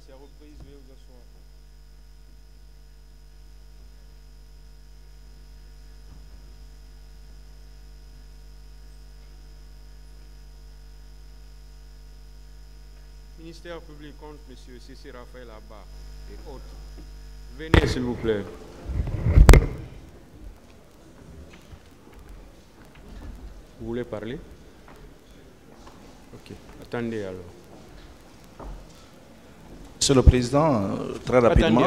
c'est reprise, veuillez vous asseoir. Ministère public contre M. C.C. Raphaël Abba et autres. Venez, s'il vous plaît. Vous voulez parler? Ok. Attendez alors. Monsieur le Président, très rapidement.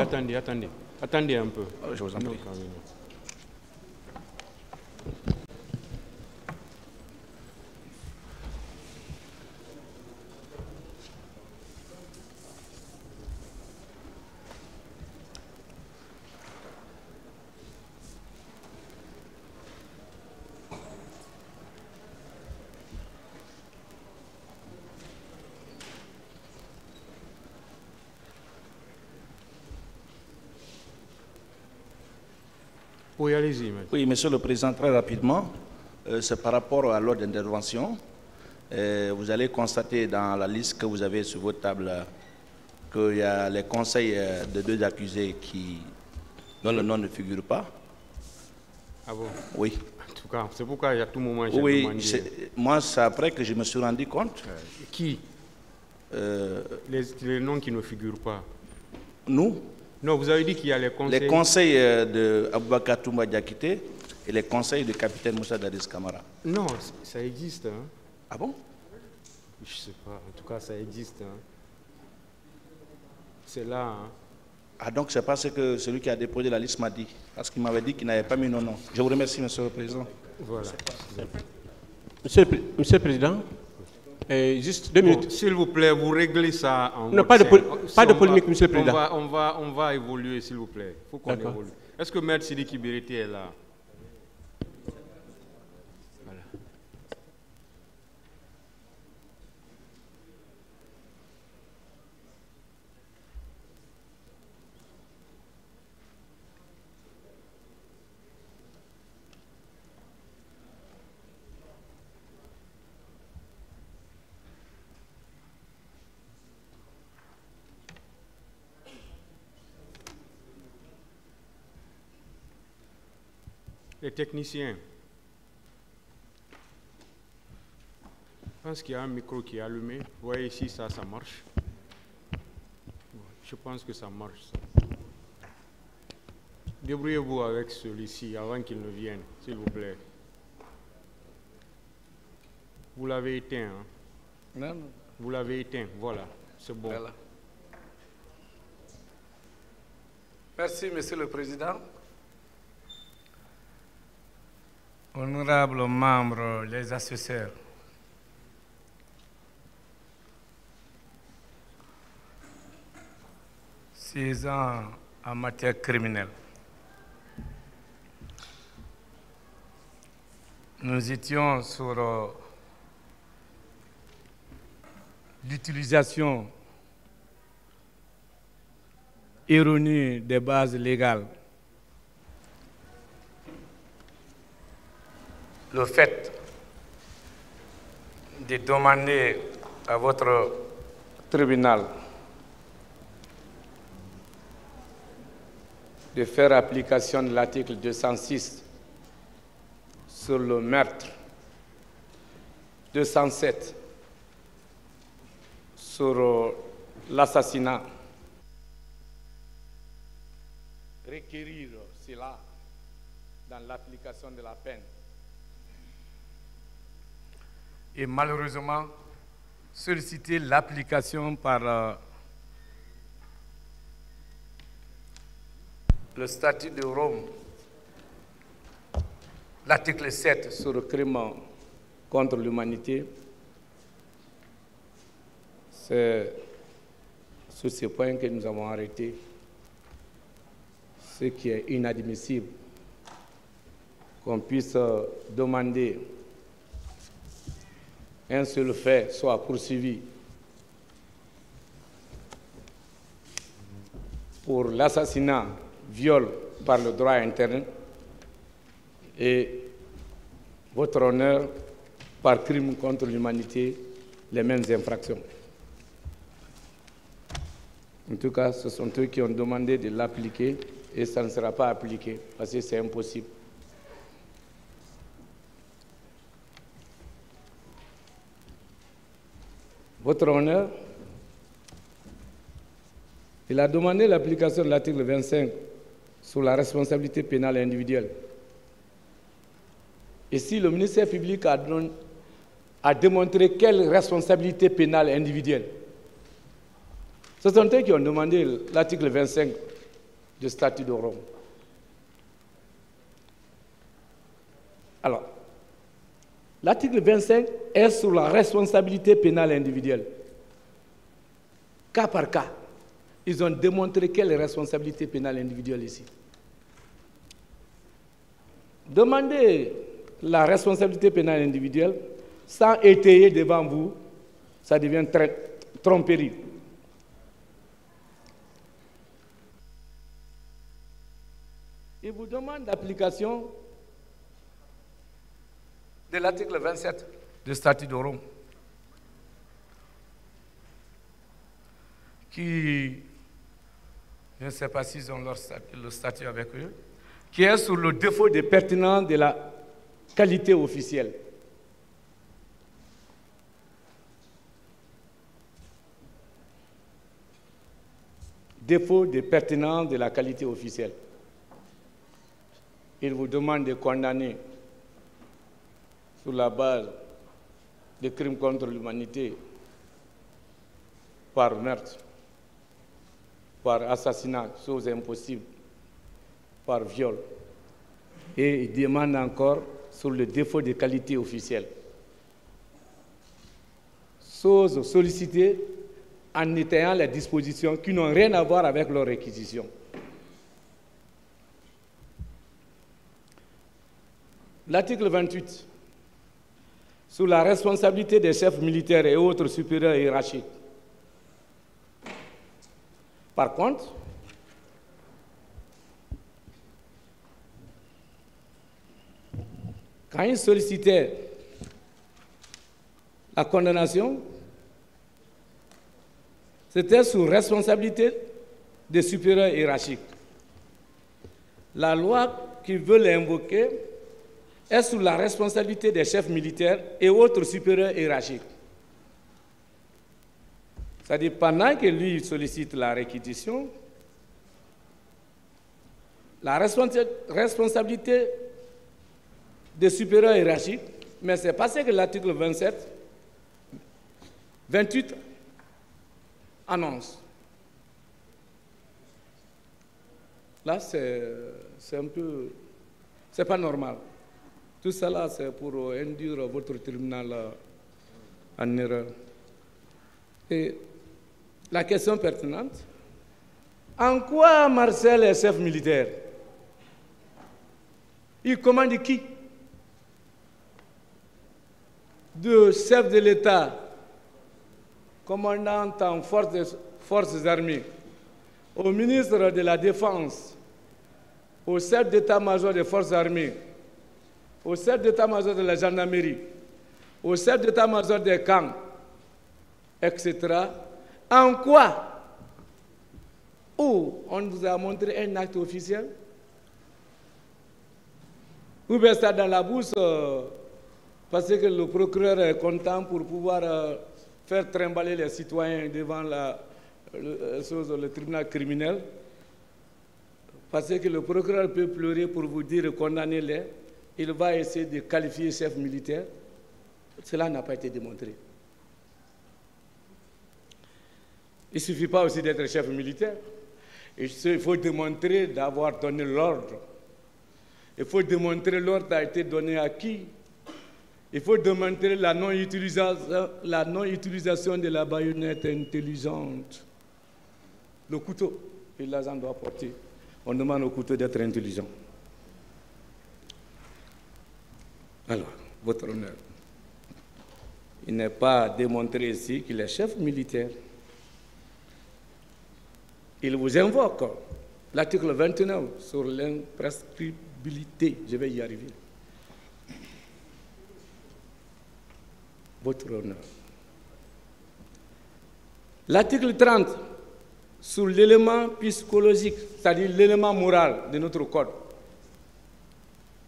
Attendez un peu. Je vous en prie. Oui, allez-y. Oui, Monsieur le Président, très rapidement, c'est par rapport à l'ordre d'intervention. Vous allez constater dans la liste que vous avez sur votre table qu'il y a les conseils de deux accusés dont le nom ne figure pas. Ah bon? Oui. En tout cas, c'est pourquoi à tout moment j'ai demandé. Moi, c'est après que je me suis rendu compte. Qui? Les noms qui ne figurent pas. Nous? Non, vous avez dit qu'il y a les conseils. Les conseils de Aboubakar Toumba Diakité et les conseils du capitaine Moussa Dadis Kamara. Non, ça existe. Hein? Ah bon? Je ne sais pas. En tout cas, ça existe. Hein? C'est là. Hein? Ah donc c'est pas ce que celui qui a déposé la liste m'a dit. Parce qu'il m'avait dit qu'il n'avait pas mis nos noms. Je vous remercie, Monsieur le Président. Voilà. Monsieur le Président, juste 2 minutes. S'il vous plaît, vous réglez ça en non, pas de polémique, Monsieur le Président. On va évoluer, s'il vous plaît. Il faut qu'on évolue. Est-ce que Maître Sidiki Birité est là? Voilà. Les techniciens, je pense qu'il y a un micro qui est allumé. Vous voyez ici, ça marche. Je pense que ça marche. Ça. Débrouillez-vous avec celui-ci avant qu'il ne vienne, s'il vous plaît. Vous l'avez éteint. Hein? Non. Vous l'avez éteint, voilà, c'est bon. Voilà. Merci, Monsieur le Président. Honorables membres, les assesseurs, siégeant en matière criminelle, nous étions sur l'utilisation erronée des bases légales. Le fait de demander à votre tribunal de faire application de l'article 206 sur le meurtre, 207 sur l'assassinat, requérir cela dans l'application de la peine. Et malheureusement, solliciter l'application par le statut de Rome, l'article 7 sur le crime contre l'humanité, c'est sur ce point que nous avons arrêté, ce qui est inadmissible, qu'on puisse demander un seul fait soit poursuivi pour l'assassinat, viol par le droit interne et votre honneur par crime contre l'humanité, les mêmes infractions. En tout cas, ce sont eux qui ont demandé de l'appliquer et ça ne sera pas appliqué parce que c'est impossible. Votre honneur, il a demandé l'application de l'article 25 sur la responsabilité pénale individuelle. Et si le ministère public a démontré quelle responsabilité pénale individuelle, ce sont eux qui ont demandé l'article 25 du statut de Rome. Alors, l'article 25 est sur la responsabilité pénale individuelle. Cas par cas, ils ont démontré quelle responsabilité pénale individuelle ici. Demander la responsabilité pénale individuelle sans étayer devant vous, ça devient tromperie. Il vous demande l'application de l'article 27 du statut de Rome, qui, je ne sais pas s'ils ont le statut avec eux, qui est sur le défaut de pertinence de la qualité officielle. Défaut de pertinence de la qualité officielle. Il vous demande de condamner sur la base de crimes contre l'humanité par meurtre, par assassinat, chose impossible, par viol. Et il demande encore sur le défaut de qualité officielle. Chose sollicitée en étayant les dispositions qui n'ont rien à voir avec leur réquisition. L'article 28, sur la responsabilité des chefs militaires et autres supérieurs hiérarchiques. Par contre, quand ils sollicitaient la condamnation, c'était sous responsabilité des supérieurs hiérarchiques. La loi qu'ils veulent invoquer est sous la responsabilité des chefs militaires et autres supérieurs hiérarchiques. C'est-à-dire, pendant que lui sollicite la réquisition, la responsabilité des supérieurs hiérarchiques, mais c'est parce que l'article 28 annonce. Là, c'est un peu... c'est pas normal. Tout cela, c'est pour induire votre tribunal en erreur. Et la question pertinente, en quoi Marcel est chef militaire? Il commande qui? De chef de l'État, commandant en forces armées, au ministre de la Défense, au chef d'état-major des forces armées, au chef d'état-major de la gendarmerie, au chef d'état-major des camps, etc. En quoi? Où on vous a montré un acte officiel? Ou bien ça dans la bourse parce que le procureur est content pour pouvoir faire trimballer les citoyens devant le tribunal criminel, parce que le procureur peut pleurer pour vous dire condamnez-les, il va essayer de qualifier chef militaire. Cela n'a pas été démontré. Il ne suffit pas aussi d'être chef militaire. Il faut démontrer d'avoir donné l'ordre. Il faut démontrer l'ordre a été donné à qui. Il faut démontrer la non-utilisation de la baïonnette intelligente. Le couteau que l'agent doit porter. On demande au couteau d'être intelligent. Alors, votre honneur, il n'est pas démontré ici qu'il est chef militaire. Il vous invoque l'article 29 sur l'imprescriptibilité. Je vais y arriver. Votre honneur. L'article 30 sur l'élément psychologique, c'est-à-dire l'élément moral de notre code.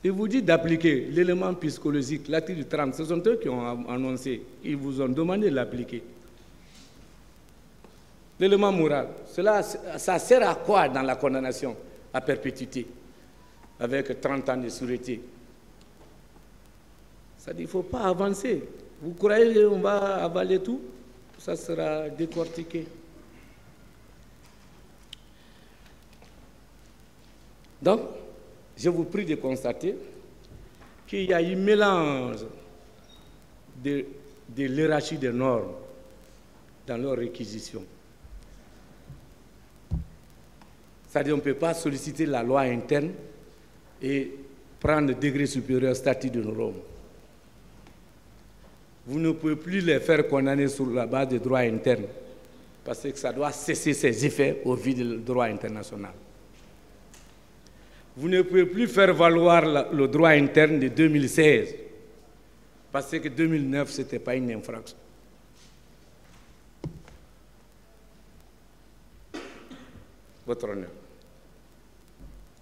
Il vous dit d'appliquer l'élément psychologique, l'article 30. Ce sont eux qui ont annoncé. Ils vous ont demandé de l'appliquer. L'élément moral. Ça sert à quoi dans la condamnation à perpétuité, avec 30 ans de sûreté? Ça dit, il ne faut pas avancer. Vous croyez qu'on va avaler tout? Ça sera décortiqué. Donc, je vous prie de constater qu'il y a un mélange de l'hiérarchie des normes dans leur réquisition. C'est-à-dire qu'on ne peut pas solliciter la loi interne et prendre le degré supérieur statut de Rome. Vous ne pouvez plus les faire condamner sur la base des droits internes parce que ça doit cesser ses effets au vu du droit international. Vous ne pouvez plus faire valoir le droit interne de 2016 parce que 2009, ce n'était pas une infraction. Votre honneur.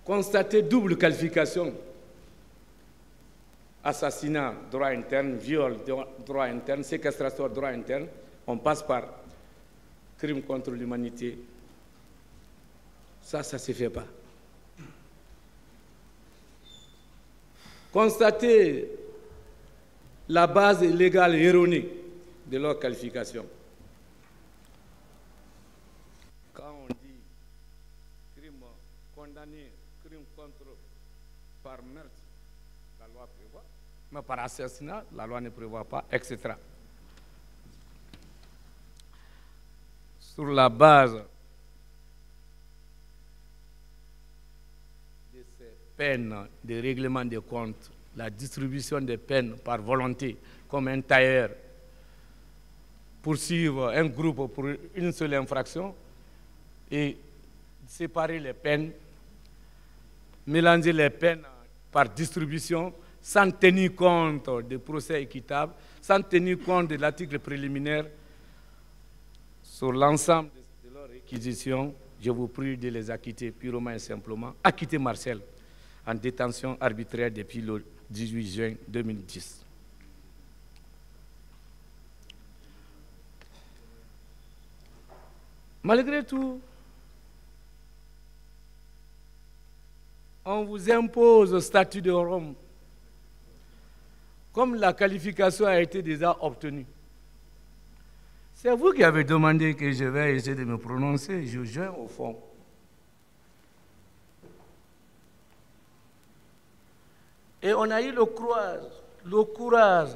Constater double qualification. Assassinat, droit interne, viol, droit interne, séquestration, droit interne. On passe par crime contre l'humanité. Ça ne se fait pas. Constater la base légale erronée de leur qualification. Quand on dit crime condamné, crime par meurtre, la loi prévoit, mais par assassinat, la loi ne prévoit pas, etc. Sur la base de ces peines de règlement des comptes, la distribution des peines par volonté, comme un tailleur poursuivre un groupe pour une seule infraction et séparer les peines, mélanger les peines par distribution sans tenir compte des procès équitables, sans tenir compte de l'article préliminaire sur l'ensemble de leurs réquisitions. Je vous prie de les acquitter purement et simplement. Acquitter Marcel en détention arbitraire depuis le 18 juin 2010. Malgré tout, on vous impose le statut de Rome. Comme la qualification a été déjà obtenue. C'est vous qui avez demandé que je vais essayer de me prononcer. Je joins au fond. Et on a eu le courage,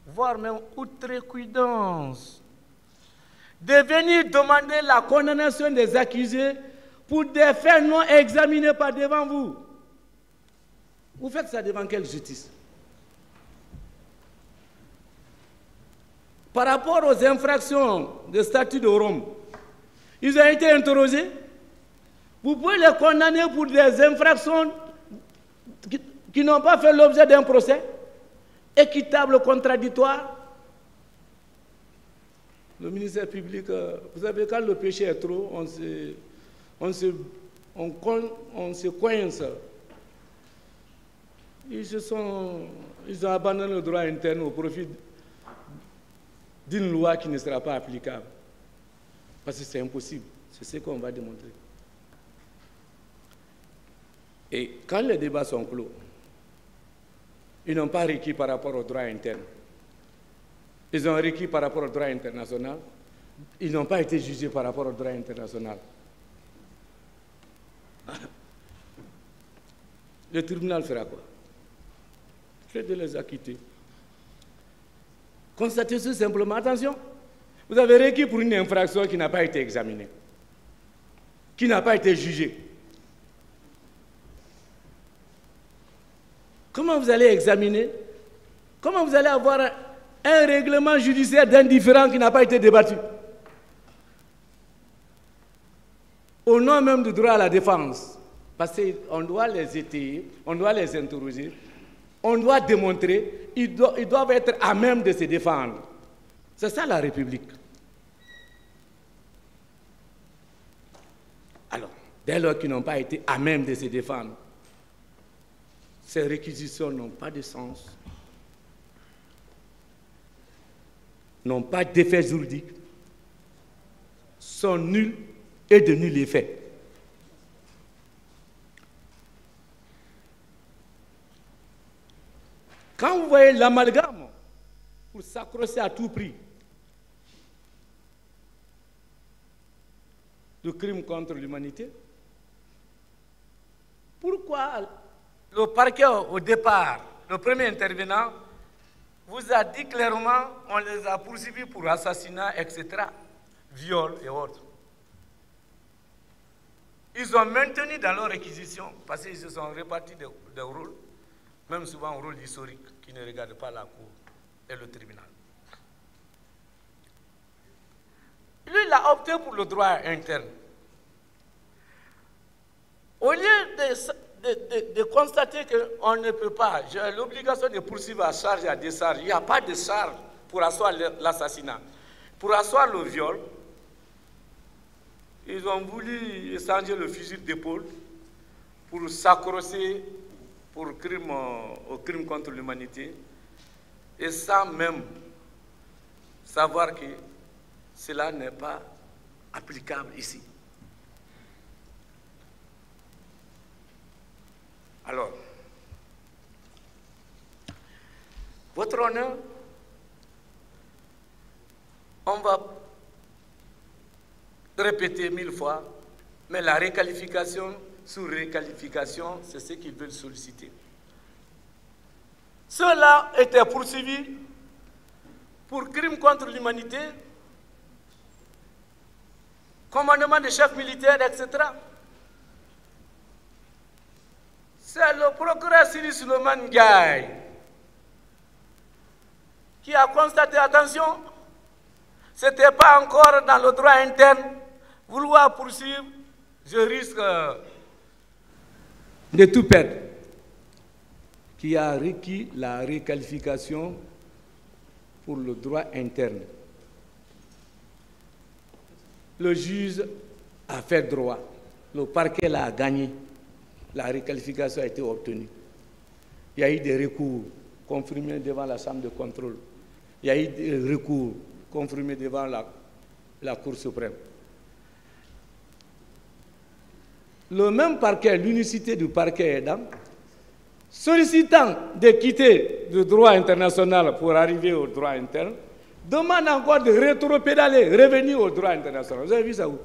voire même outrecuidance, de venir demander la condamnation des accusés pour des faits non examinés par devant vous. Vous faites ça devant quelle justice? Par rapport aux infractions de statut de Rome, ils ont été interrogés. Vous pouvez les condamner pour des infractions qui n'ont pas fait l'objet d'un procès équitable, contradictoire. Le ministère public, vous savez, quand le péché est trop, on se coince. Ils ont abandonné le droit interne au profit d'une loi qui ne sera pas applicable. Parce que c'est impossible. C'est ce qu'on va démontrer. Et quand les débats sont clos, ils n'ont pas requis par rapport au droit interne. Ils ont requis par rapport au droit international. Ils n'ont pas été jugés par rapport au droit international. Le tribunal fera quoi? Fait de les acquitter. Constatez tout simplement, attention, vous avez requis pour une infraction qui n'a pas été examinée, qui n'a pas été jugée. Comment vous allez examiner? Comment vous allez avoir un règlement judiciaire d'indifférent qui n'a pas été débattu? Au nom même du droit à la défense, parce qu'on doit les étayer, on doit les interroger, on doit démontrer, ils doivent être à même de se défendre. C'est ça la République. Alors, dès lors qu'ils n'ont pas été à même de se défendre, ces réquisitions n'ont pas de sens, n'ont pas d'effet juridique, sont nuls et de nul effet. Quand vous voyez l'amalgame pour s'accrocher à tout prix de crimes contre l'humanité, pourquoi le parquet au départ, le premier intervenant, vous a dit clairement on les a poursuivis pour assassinat, etc., viol et autres. Ils ont maintenu dans leur réquisition, parce qu'ils se sont répartis des rôles, même souvent un rôle historique qui ne regarde pas la cour et le tribunal. Lui, il a opté pour le droit interne. Au lieu de constater qu'on ne peut pas, j'ai l'obligation de poursuivre à charge et à décharge, il n'y a pas de charge pour asseoir l'assassinat. Pour asseoir le viol, ils ont voulu échanger le fusil d'épaule pour s'accrocher au crime contre l'humanité, et sans même savoir que cela n'est pas applicable ici. Alors, votre honneur, on va répéter 1000 fois, mais la réqualification sur réqualification, c'est ce qu'ils veulent solliciter. Ceux-là étaient poursuivis pour crimes contre l'humanité, commandement de chefs militaires, etc. C'est le procureur Siri Suleiman Gaye qui a constaté, attention, ce n'était pas encore dans le droit interne, vouloir poursuivre, je risque de tout perdre, qui a requis la réqualification pour le droit interne. Le juge a fait droit, le parquet l'a gagné, la réqualification a été obtenue. Il y a eu des recours confirmés devant la Chambre de contrôle, il y a eu des recours confirmés devant la Cour suprême. Le même parquet, l'unicité du parquet aidant, sollicitant de quitter le droit international pour arriver au droit interne, demande encore de rétropédaler, revenir au droit international. Vous avez vu ça où?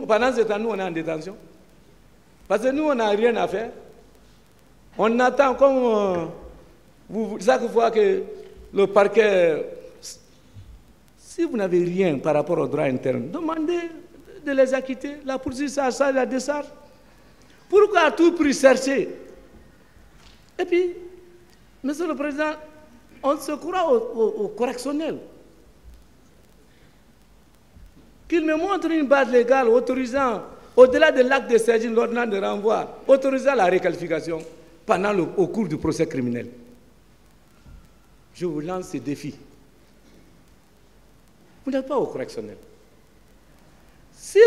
Pendant ce temps, nous, on est en détention. Parce que nous, on n'a rien à faire. On attend comme chaque fois que le parquet... Si vous n'avez rien par rapport au droit interne, demandez de les acquitter, la poursuite à ça, la décharge. Pourquoi à tout prix chercher? Et puis, Monsieur le Président, on se croit au correctionnel. Qu'il me montre une base légale autorisant, au-delà de l'acte de saisine, l'ordonnance de renvoi, autorisant la réqualification au cours du procès criminel. Je vous lance ce défi. Vous n'êtes pas au correctionnel. Si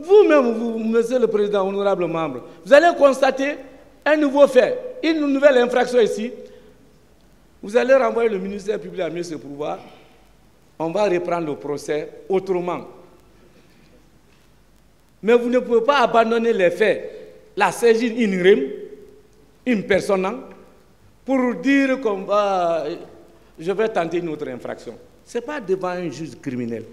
vous-même, Monsieur le Président, honorable membre, vous allez constater un nouveau fait, une nouvelle infraction ici, vous allez renvoyer le ministère public à mieux se pouvoir, on va reprendre le procès autrement. Mais vous ne pouvez pas abandonner les faits, la saisine in rem, in persona, pour dire je vais tenter une autre infraction. Ce n'est pas devant un juge criminel.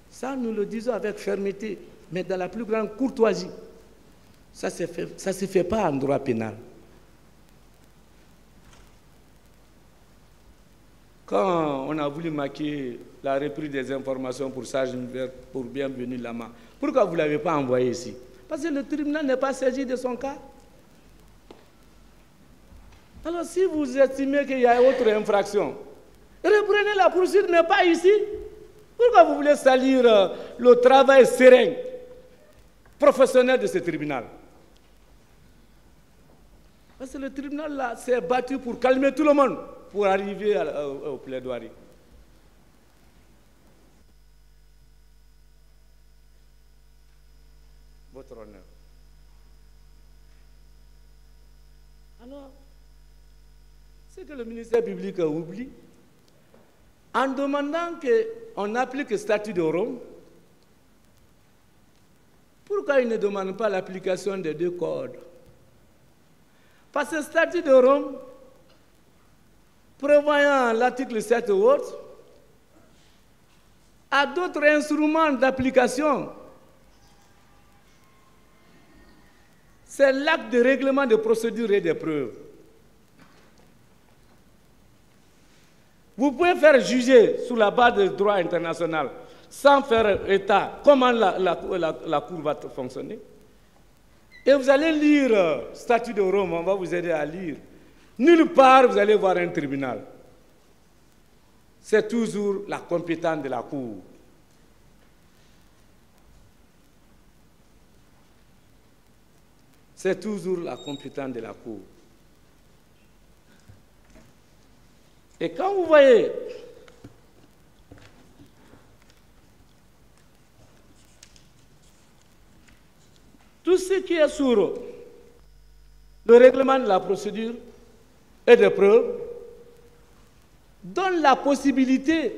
Ça, nous le disons avec fermeté, mais dans la plus grande courtoisie. Ça ne se fait pas en droit pénal. Quand on a voulu maquiller la reprise des informations pour Sage Univers, pour Bienvenue Lama, pourquoi vous ne l'avez pas envoyé ici? Parce que le tribunal n'est pas saisi de son cas. Alors si vous estimez qu'il y a autre infraction, reprenez la poursuite, mais pas ici. Pourquoi vous voulez salir le travail serein, professionnel de ce tribunal? Parce que le tribunal s'est battu pour calmer tout le monde, pour arriver au plaidoirie. votre honneur. Alors, c'est que le ministère public oublie, en demandant qu'on applique le statut de Rome, pourquoi il ne demande pas l'application des 2 codes? Parce que le statut de Rome, prévoyant l'article 7 ou autre, a d'autres instruments d'application. C'est l'acte de règlement de procédure et des preuves. Vous pouvez faire juger sur la base du droit international sans faire état comment la Cour va fonctionner. Et vous allez lire le statut de Rome, on va vous aider à lire. Nulle part vous allez voir un tribunal. C'est toujours la compétence de la Cour. C'est toujours la compétence de la Cour. Et quand vous voyez tout ce qui est sur le règlement de la procédure et des preuves, donne la possibilité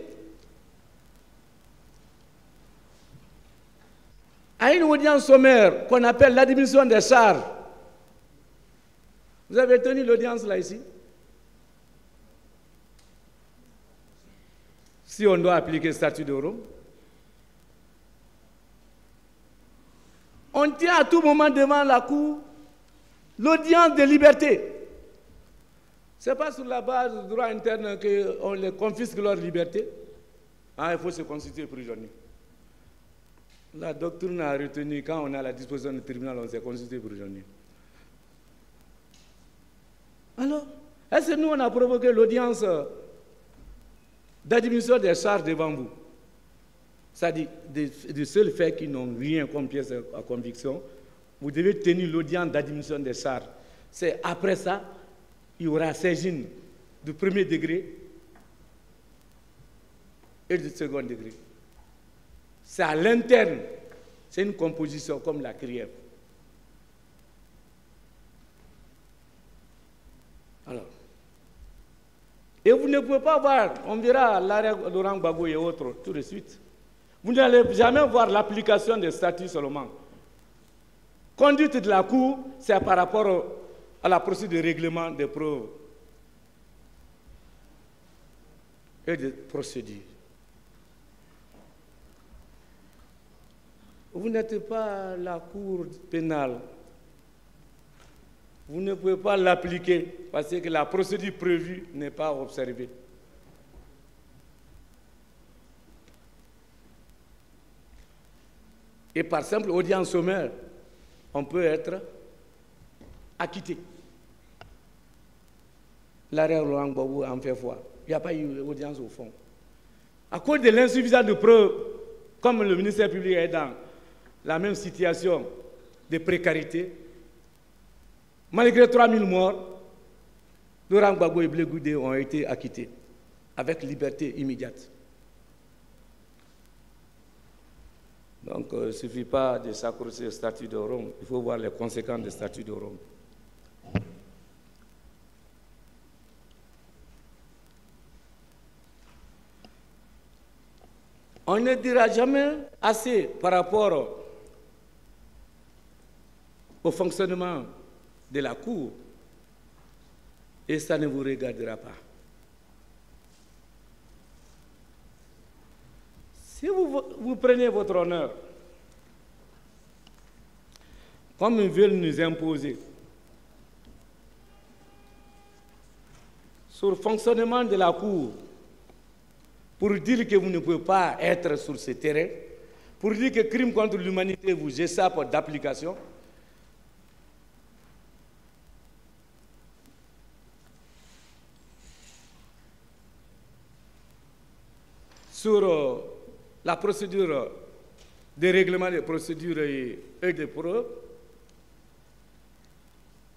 à une audience sommaire qu'on appelle l'admission des charges. Vous avez tenu l'audience là ici? Si on doit appliquer le statut de Rome, on tient à tout moment devant la Cour l'audience de liberté. Ce n'est pas sur la base du droit interne qu'on les confisque leur liberté. Ah, il faut se constituer prisonnier. La doctrine a retenu, quand on a la disposition du tribunal, on s'est constitué prisonnier. Alors, est-ce que nous, on a provoqué l'audience d'admission des charges devant vous? C'est-à-dire, des seuls faits qui n'ont rien comme pièce à conviction, vous devez tenir l'audience d'admission des charges. C'est après ça, il y aura saisine du premier degré et du second degré. C'est à l'interne, c'est une composition comme la CRIEF. Alors, et vous ne pouvez pas voir, on verra l'arrêt Laurent Gbagbo et autres tout de suite. Vous n'allez jamais voir l'application des statuts seulement. Conduite de la Cour, c'est par rapport à la procédure de règlement des preuves et des procédures. Vous n'êtes pas la Cour pénale. Vous ne pouvez pas l'appliquer parce que la procédure prévue n'est pas observée. Et par simple audience sommaire, on peut être acquitté. L'arrêt Laurent Gbagbo en fait foi. Il n'y a pas eu d'audience au fond. À cause de l'insuffisance de preuves, comme le ministère public est dans la même situation de précarité, malgré 3000 morts, Laurent Gbagbo et Blé Goudé ont été acquittés avec liberté immédiate. Donc, il ne suffit pas de s'accrocher au statut de Rome, il faut voir les conséquences du statut de Rome. On ne dira jamais assez par rapport au fonctionnement de la Cour, et ça ne vous regardera pas. Si vous prenez votre honneur, comme ils veulent nous imposer, sur le fonctionnement de la Cour, pour dire que vous ne pouvez pas être sur ce terrain, pour dire que crime contre l'humanité vous échappe d'application, sur la procédure de règlement des procédures et des preuves,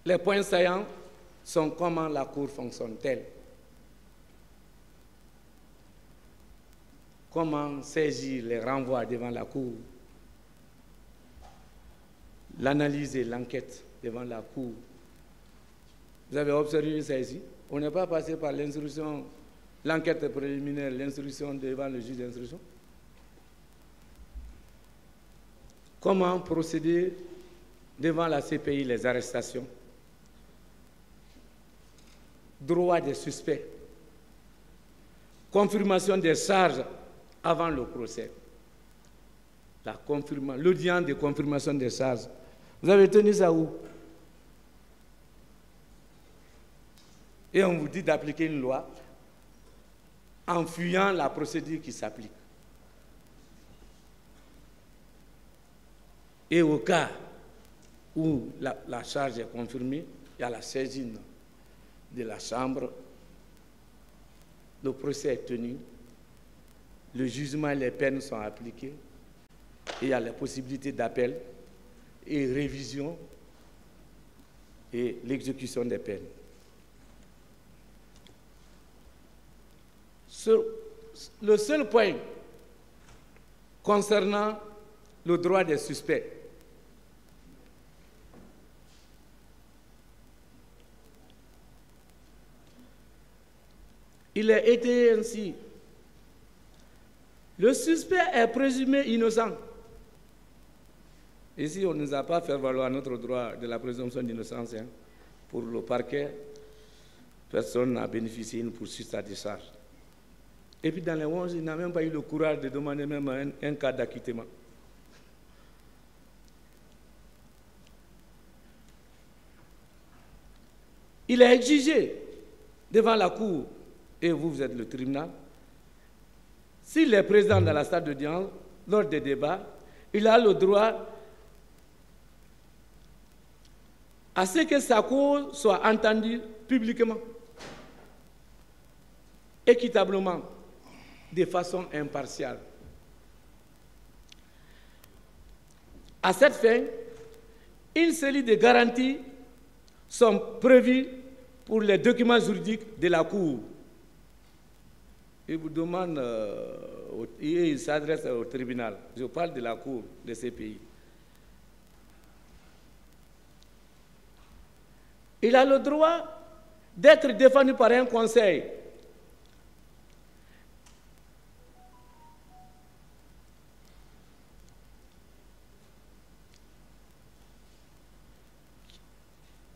les points saillants sont comment la Cour fonctionne-t-elle? Comment saisir les renvois devant la Cour? l'analyse et l'enquête devant la Cour. Vous avez observé ça ici? On n'est pas passé par l'instruction, l'enquête préliminaire, l'instruction devant le juge d'instruction. Comment procéder devant la CPI, les arrestations, droit des suspects, confirmation des charges avant le procès, l'audience de confirmation des charges. Vous avez tenu ça où? Et on vous dit d'appliquer une loi en fuyant la procédure qui s'applique. Et au cas où la charge est confirmée, il y a la saisine de la Chambre, le procès est tenu, le jugement et les peines sont appliquées, et il y a la possibilité d'appel et révision et l'exécution des peines. Le seul point concernant le droit des suspects, il a été ainsi. Le suspect est présumé innocent. Ici, on ne nous a pas fait valoir notre droit de la présomption d'innocence. Hein. Pour le parquet, personne n'a bénéficié d'une poursuite à décharge. Et puis dans les 11, il n'a même pas eu le courage de demander même un cas d'acquittement. Il est exigé devant la Cour, et vous êtes le tribunal, s'il est présent dans la salle d'audience, lors des débats, il a le droit à ce que sa cause soit entendue publiquement, équitablement, de façon impartiale. À cette fin, une série de garanties sont prévues pour les documents juridiques de la Cour. Il vous demande, il s'adresse au tribunal. Je parle de la Cour de ces pays. Il a le droit d'être défendu par un conseil.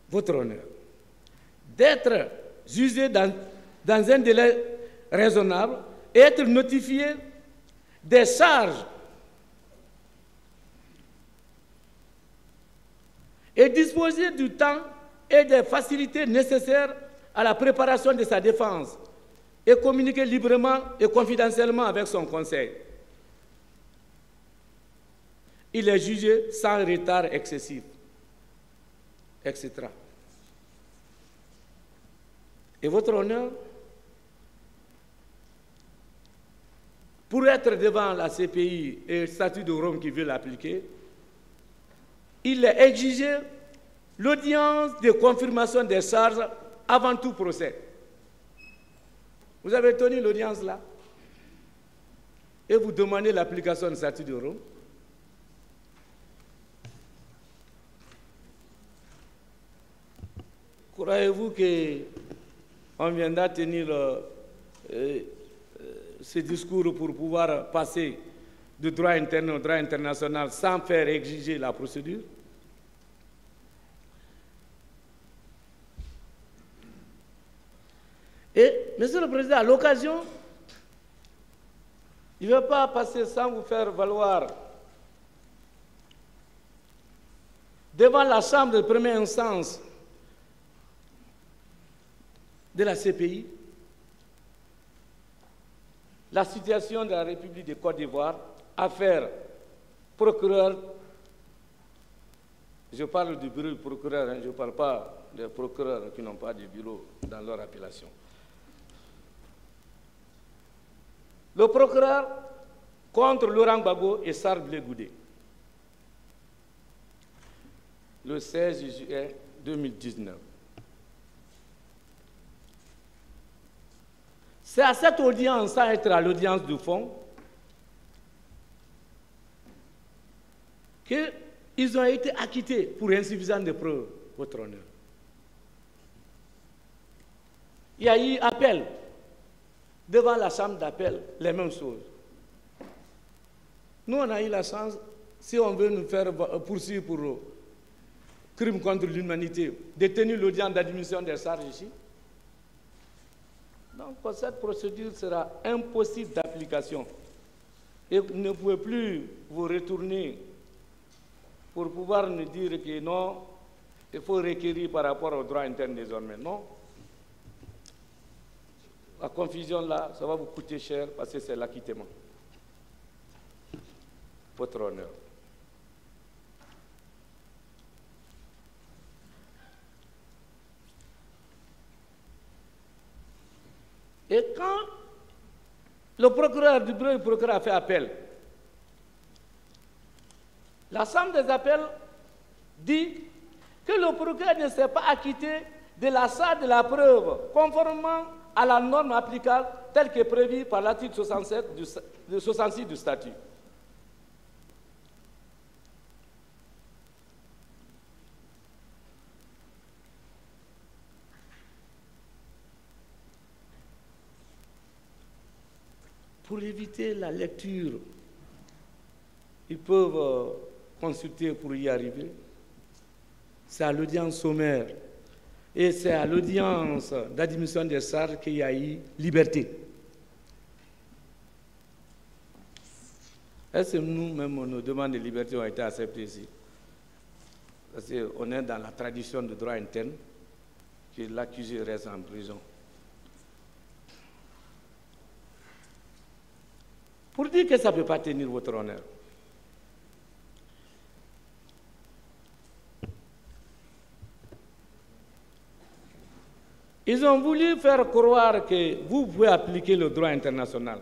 Votre honneur, d'être jugé dans un délai raisonnable et être notifié des charges et disposer du temps et des facilités nécessaires à la préparation de sa défense et communiquer librement et confidentiellement avec son conseil. Il est jugé sans retard excessif, etc. Et votre honneur, pour être devant la CPI et le statut de Rome qui veut l'appliquer, il est exigé l'audience de confirmation des charges avant tout procès. Vous avez tenu l'audience là et vous demandez l'application du statut de Rome. Croyez-vous qu'on viendra tenir ce discours pour pouvoir passer du droit interne au droit international sans faire exiger la procédure? Et, Monsieur le Président, à l'occasion, il ne va pas passer sans vous faire valoir devant la Chambre de première instance de la CPI, la situation de la République de Côte d'Ivoire, affaire procureur, je parle du bureau du procureur, hein, je ne parle pas des procureurs qui n'ont pas de bureau dans leur appellation. Le procureur contre Laurent Gbagbo et Sarr Blé Goudé, le 16 juillet 2019. C'est à cette audience, sans être à l'audience du fond, que ils ont été acquittés pour insuffisance de preuves, votre honneur. Il y a eu appel devant la chambre d'appel, les mêmes choses. Nous, on a eu la chance, si on veut nous faire poursuivre pour crime contre l'humanité, de tenir l'audience d'admission des charges ici. Donc, cette procédure sera impossible d'application. Et vous ne pouvez plus vous retourner pour pouvoir nous dire que non, il faut requérir par rapport au droit interne désormais. Non. La confusion là, ça va vous coûter cher parce que c'est l'acquittement. Votre honneur. Et quand le procureur du bureau du procureur a fait appel, la chambre des appels dit que le procureur ne s'est pas acquitté de la charge de la preuve, conformément à la norme applicable telle que prévue par l'article 66 du statut. Pour éviter la lecture, ils peuvent consulter pour y arriver. C'est à l'audience sommaire et c'est à l'audience d'admission des charges qu'il y a eu liberté. Est-ce que nous-mêmes, nos demandes de liberté ont été acceptées ici? Parce qu'on est dans la tradition du droit interne, que l'accusé reste en prison. Pour dire que ça ne peut pas tenir votre honneur. Ils ont voulu faire croire que vous pouvez appliquer le droit international.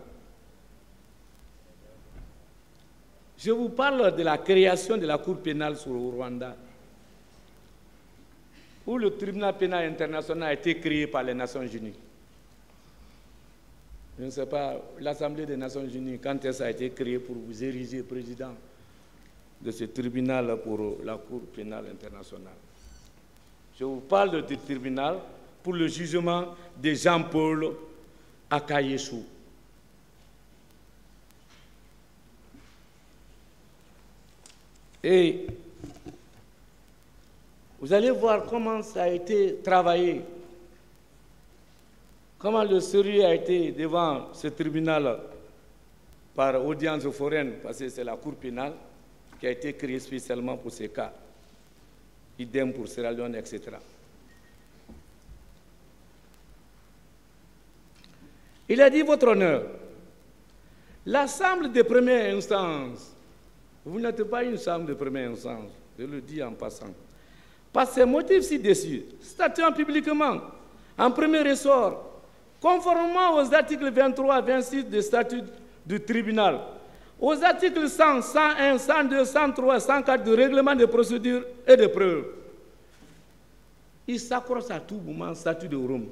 Je vous parle de la création de la Cour pénale sur le Rwanda, où le tribunal pénal international a été créé par les Nations Unies. Je ne sais pas, l'Assemblée des Nations Unies, quand elle a été créée pour vous ériger président de ce tribunal pour la Cour pénale internationale. Je vous parle du tribunal pour le jugement de Jean-Paul Akayesu. Et vous allez voir comment ça a été travaillé. Comment le sérieux a été devant ce tribunal par audience foraine, parce que c'est la Cour pénale qui a été créée spécialement pour ces cas. Idem pour Sierra Leone, etc. Il a dit, votre honneur, l'Assemblée de première instance, vous n'êtes pas une Assemblée de première instance, je le dis en passant, par ces motifs ci-dessus, statuant publiquement, en premier ressort, conformément aux articles 23 et 26 du statut du tribunal, aux articles 100, 101, 102, 103 et 104 du règlement de procédure et de preuve. Il s'accroche à tout moment au statut de Rome.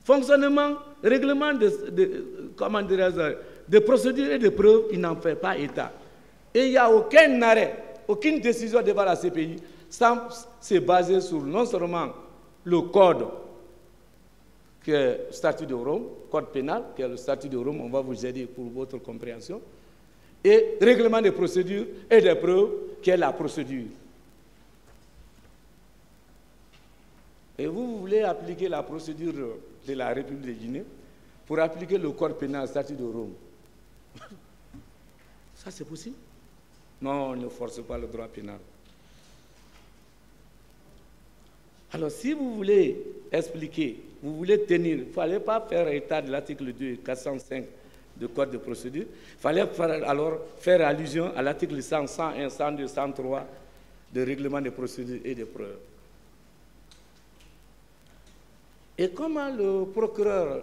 Fonctionnement, règlement de procédure et de preuve, il n'en fait pas état. Et il n'y a aucun arrêt, aucune décision devant la CPI sans se baser sur non seulement le code qui est le statut de Rome, code pénal, qui est le statut de Rome, on va vous aider pour votre compréhension, et règlement de procédure et de preuve, qui est la procédure. Et vous voulez appliquer la procédure de la République de Guinée pour appliquer le code pénal, le statut de Rome. Ça, c'est possible? Non, on ne force pas le droit pénal. Alors, si vous voulez expliquer, vous voulez tenir, il ne fallait pas faire état de l'article 2, 405 du Code de procédure, il fallait alors faire allusion à l'article 100, 101, 102, 103 du règlement de procédure et de preuve. Et comment le procureur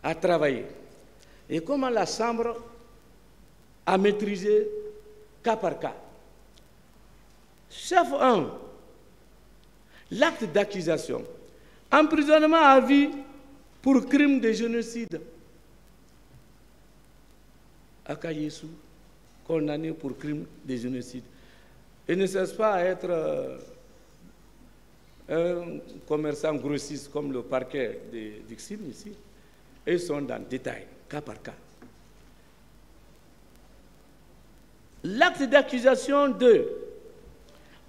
a travaillé, et comment la Chambre a maîtrisé cas par cas. Chef 1, l'acte d'accusation, emprisonnement à vie pour crime de génocide. Akayesu, condamné pour crime de génocide. Ils ne cessent pas à être un commerçant grossiste comme le parquet de Dixim ici. Et ils sont dans le détail, cas par cas. L'acte d'accusation de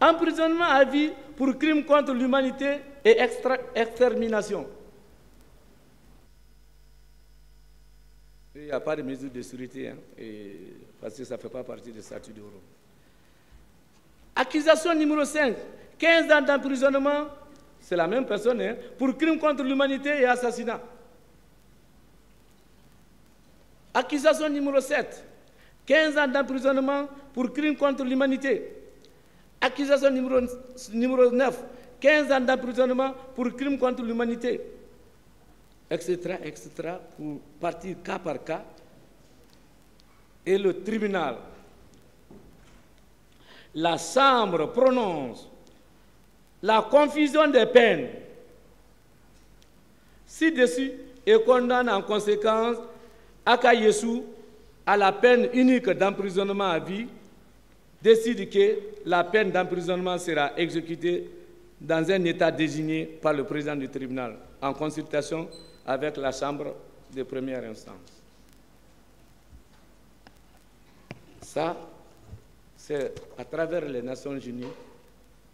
emprisonnement à vie pour crime contre l'humanité et extermination. Il n'y a pas de mesure de sûreté, parce que ça ne fait pas partie des statuts de Rome. Accusation numéro 5, 15 ans d'emprisonnement, c'est la même personne, pour crime contre l'humanité et assassinat. Accusation numéro 7, 15 ans d'emprisonnement pour crime contre l'humanité. Accusation numéro 9, 15 ans d'emprisonnement pour crime contre l'humanité, etc., pour partir cas par cas. Et le tribunal, la Chambre prononce la confusion des peines ci-dessus et condamne en conséquence Akayesu à la peine unique d'emprisonnement à vie, décide que la peine d'emprisonnement sera exécutée dans un état désigné par le président du tribunal, en consultation avec la Chambre de première instance. Ça, c'est à travers les Nations Unies,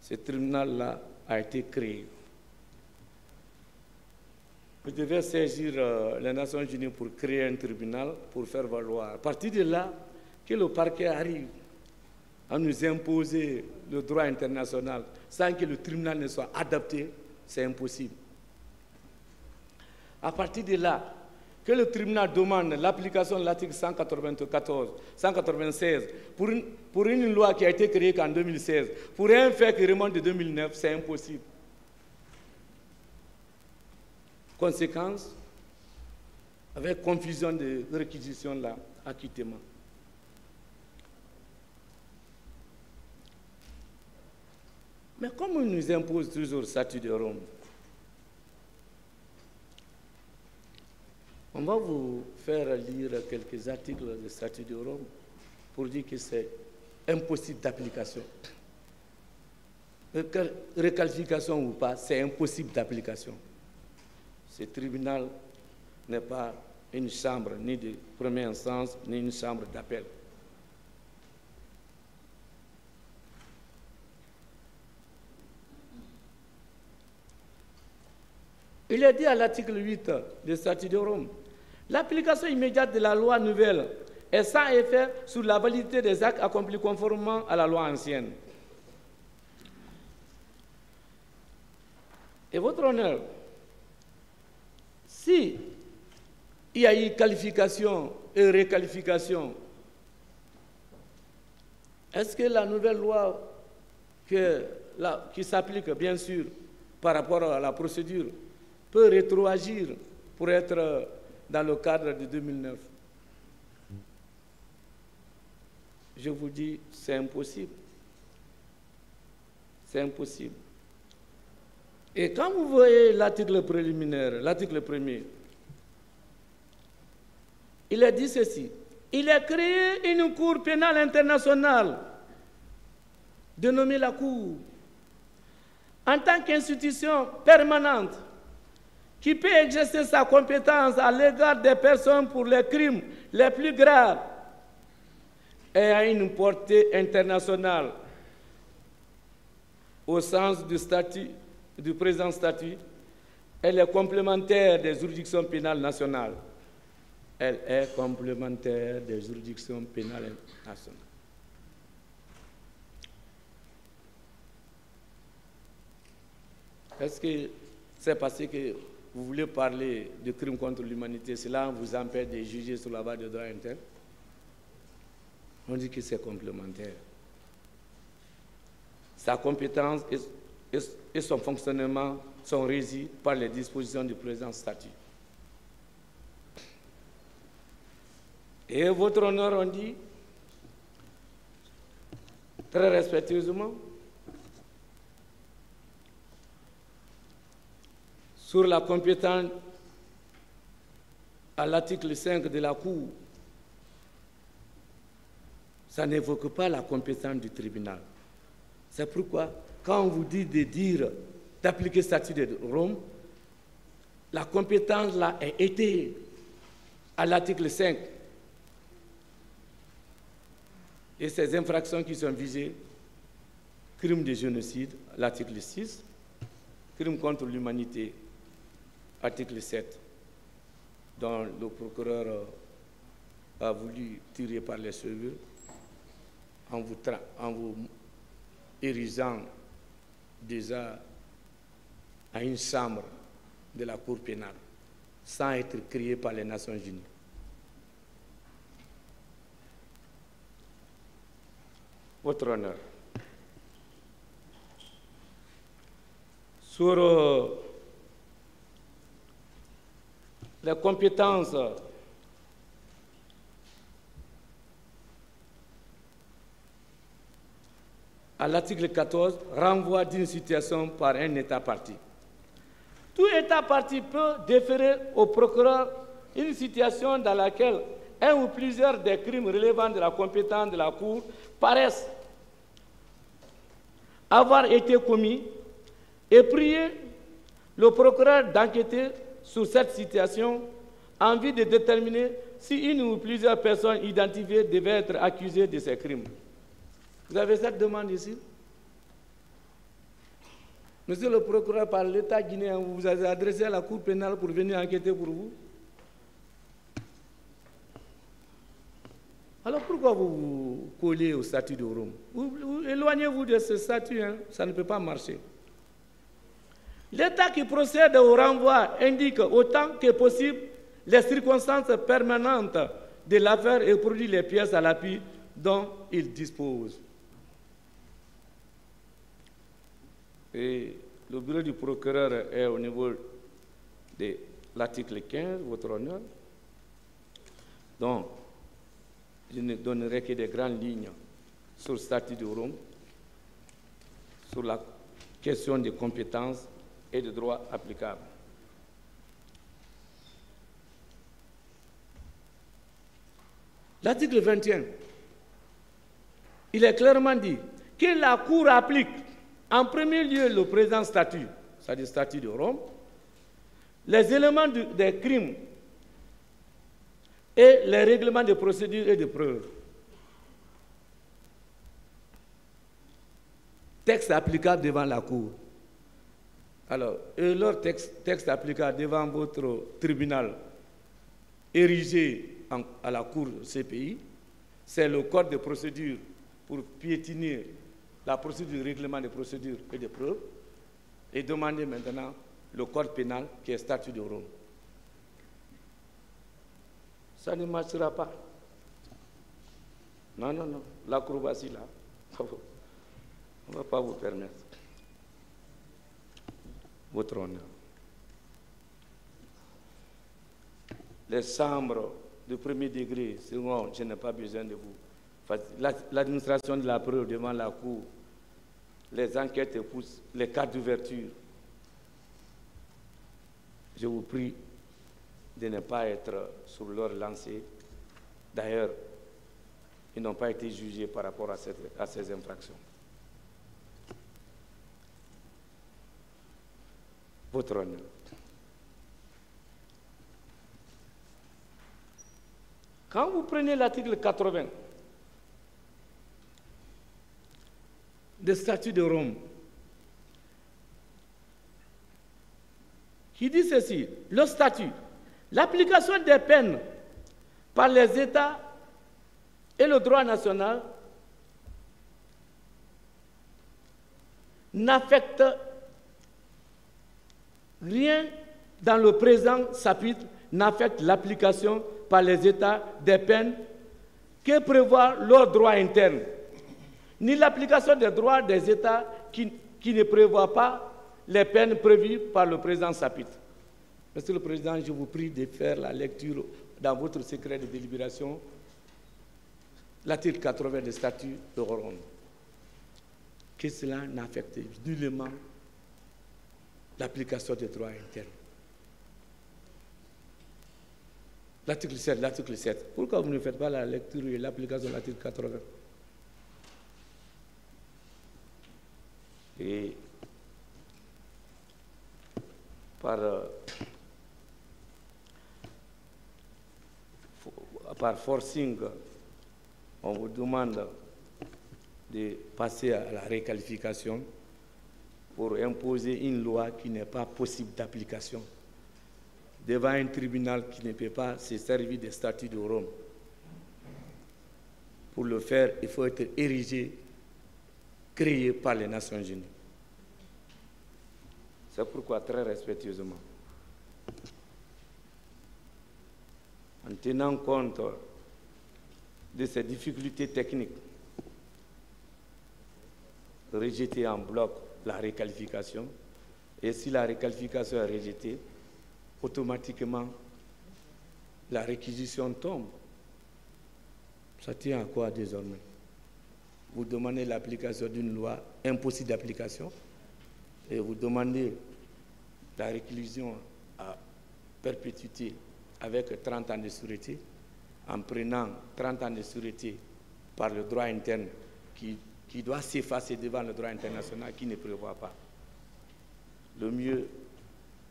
ce tribunal-là a été créé. Vous devez saisir les Nations Unies pour créer un tribunal, pour faire valoir. À partir de là, que le parquet arrive à nous imposer le droit international sans que le tribunal ne soit adapté, c'est impossible. À partir de là, que le tribunal demande l'application de l'article 194, 196 pour une loi qui a été créée qu'en 2016, pour un fait qui remonte de 2009, c'est impossible. Conséquence, avec confusion de réquisition là, acquittement. Mais comme on nous impose toujours le statut de Rome, on va vous faire lire quelques articles du statut de Rome pour dire que c'est impossible d'application. Requalification ou pas, c'est impossible d'application. Ce tribunal n'est pas une chambre ni de première instance, ni une chambre d'appel. Il est dit à l'article 8 du statut de Rome, l'application immédiate de la loi nouvelle est sans effet sur la validité des actes accomplis conformément à la loi ancienne. Et votre honneur, si il y a eu qualification et réqualification, est-ce que la nouvelle loi qui s'applique, bien sûr, par rapport à la procédure, peut rétroagir pour être dans le cadre de 2009? Je vous dis, c'est impossible. C'est impossible. Et quand vous voyez l'article préliminaire, l'article premier, il est dit ceci. Il a créé une cour pénale internationale, dénommée la Cour, en tant qu'institution permanente, qui peut exercer sa compétence à l'égard des personnes pour les crimes les plus graves et à une portée internationale. Au sens du présent statut, elle est complémentaire des juridictions pénales nationales. Elle est complémentaire des juridictions pénales nationales. Est-ce que c'est parce que vous voulez parler de crimes contre l'humanité, cela vous empêche de juger sur la base de droit interne? On dit que c'est complémentaire. Sa compétence et son fonctionnement sont régis par les dispositions du présent statut. Et votre honneur, on dit, très respectueusement, sur la compétence à l'article 5 de la Cour, ça n'évoque pas la compétence du tribunal. C'est pourquoi, quand on vous dit d'appliquer le statut de Rome, la compétence là est étayée à l'article 5. Et ces infractions qui sont visées, crime de génocide, l'article 6, crime contre l'humanité, article 7, dont le procureur a voulu tirer par les cheveux en vous érigeant déjà à une chambre de la Cour pénale, sans être créé par les Nations Unies. Votre honneur, sur les compétences à l'article 14, renvoi d'une situation par un État parti. Tout État parti peut déférer au procureur une situation dans laquelle un ou plusieurs des crimes relevant de la compétence de la Cour paraissent avoir été commis et prier le procureur d'enquêter sur cette situation en vue de déterminer si une ou plusieurs personnes identifiées devaient être accusées de ces crimes. Vous avez cette demande ici? Monsieur le procureur, par l'État guinéen, vous vous avez adressé à la Cour pénale pour venir enquêter pour vous? Alors pourquoi vous vous collez au statut de Rome? Éloignez-vous de ce statut, hein? Ça ne peut pas marcher. L'État qui procède au renvoi indique autant que possible les circonstances permanentes de l'affaire et produit les pièces à l'appui dont il dispose. Et le bureau du procureur est au niveau de l'article 15, votre honneur. Donc, je ne donnerai que des grandes lignes sur le statut de Rome, sur la question des compétences et des droits applicables. L'article 21, il est clairement dit que la Cour applique en premier lieu le présent statut, c'est-à-dire le statut de Rome, les éléments des crimes et les règlements de procédure et de preuve. Texte applicable devant la Cour. Alors, et leur texte applicable devant votre tribunal érigé à la Cour CPI, c'est le Code de procédure pour piétiner la procédure, le règlement de procédure et de preuve, et demander maintenant le Code pénal qui est statut de Rome. Ça ne marchera pas. Non, non, non. L'acrobatie là, on ne va pas vous permettre. Votre honneur. Les chambres de premier degré, sinon je n'ai pas besoin de vous. L'administration de la preuve devant la Cour, les enquêtes poussent, les cas d'ouverture. Je vous prie de ne pas être sur leur lancée. D'ailleurs, ils n'ont pas été jugés par rapport à ces infractions. Votre honneur. Quand vous prenez l'article 80 du statut de Rome, qui dit ceci, le statut, l'application des peines par les États et le droit national n'affecte rien dans le présent chapitre, n'affecte l'application par les États des peines que prévoit leur droit interne, ni l'application des droits des États qui ne prévoient pas les peines prévues par le présent chapitre. Monsieur le Président, je vous prie de faire la lecture dans votre secret de délibération, l'article 80 du statut de Rome, que cela n'affecte nullement l'application des droits internes. L'article 7, l'article 7. Pourquoi vous ne faites pas la lecture et l'application de l'article 80? Et par forcing, on vous demande de passer à la réqualification pour imposer une loi qui n'est pas possible d'application devant un tribunal qui ne peut pas se servir des statuts de Rome. Pour le faire, il faut être érigé, créé par les Nations Unies. C'est pourquoi, très respectueusement, en tenant compte de ces difficultés techniques, rejeter en bloc la réqualification, et si la réqualification est rejetée, automatiquement, la réquisition tombe. Ça tient à quoi désormais? Vous demandez l'application d'une loi impossible d'application et vous demandez la réclusion à perpétuité avec 30 ans de sûreté, en prenant 30 ans de sûreté par le droit interne qui doit s'effacer devant le droit international qui ne prévoit pas. Le mieux,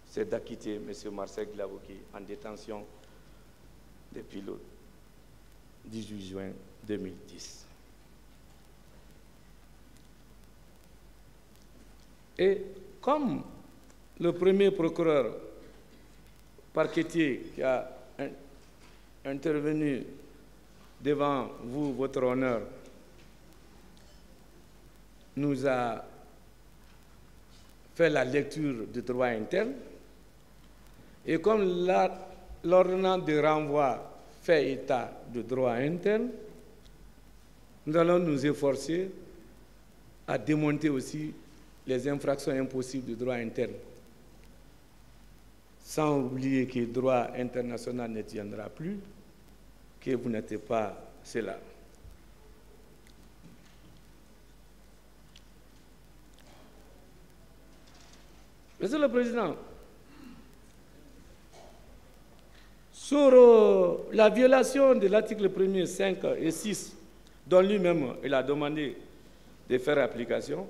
c'est d'acquitter M. Marcel Glavoki en détention depuis le 18 juin 2010. Et comme le premier procureur parquetier qui a intervenu devant vous, votre honneur, nous a fait la lecture du droit interne, et comme l'ordonnance de renvoi fait état de droit interne, nous allons nous efforcer à démonter aussi les infractions impossibles du droit interne, sans oublier que le droit international ne tiendra plus, que vous n'êtes pas cela. Monsieur le Président, sur la violation de l'article 1er, 5 et 6, dont lui-même il a demandé de faire application,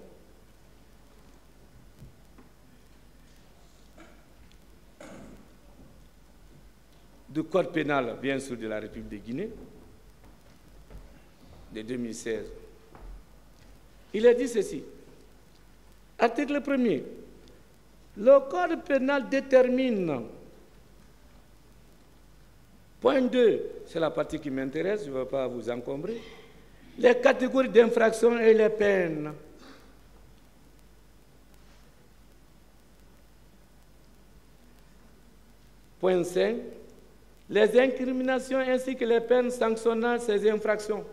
du Code pénal, bien sûr, de la République de Guinée, de 2016. Il a dit ceci. Article 1er. Le Code pénal détermine, point 2, c'est la partie qui m'intéresse, je ne veux pas vous encombrer, les catégories d'infractions et les peines. Point 5. Les incriminations ainsi que les peines sanctionnant ces infractions.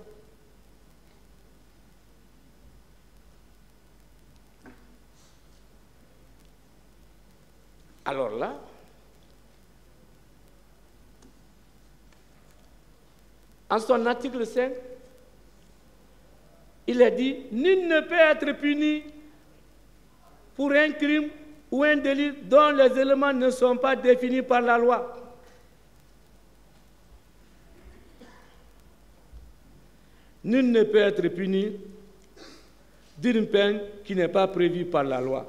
Alors là, en son article 5, il est dit « Nul ne peut être puni pour un crime ou un délit dont les éléments ne sont pas définis par la loi. » Nul ne peut être puni d'une peine qui n'est pas prévue par la loi.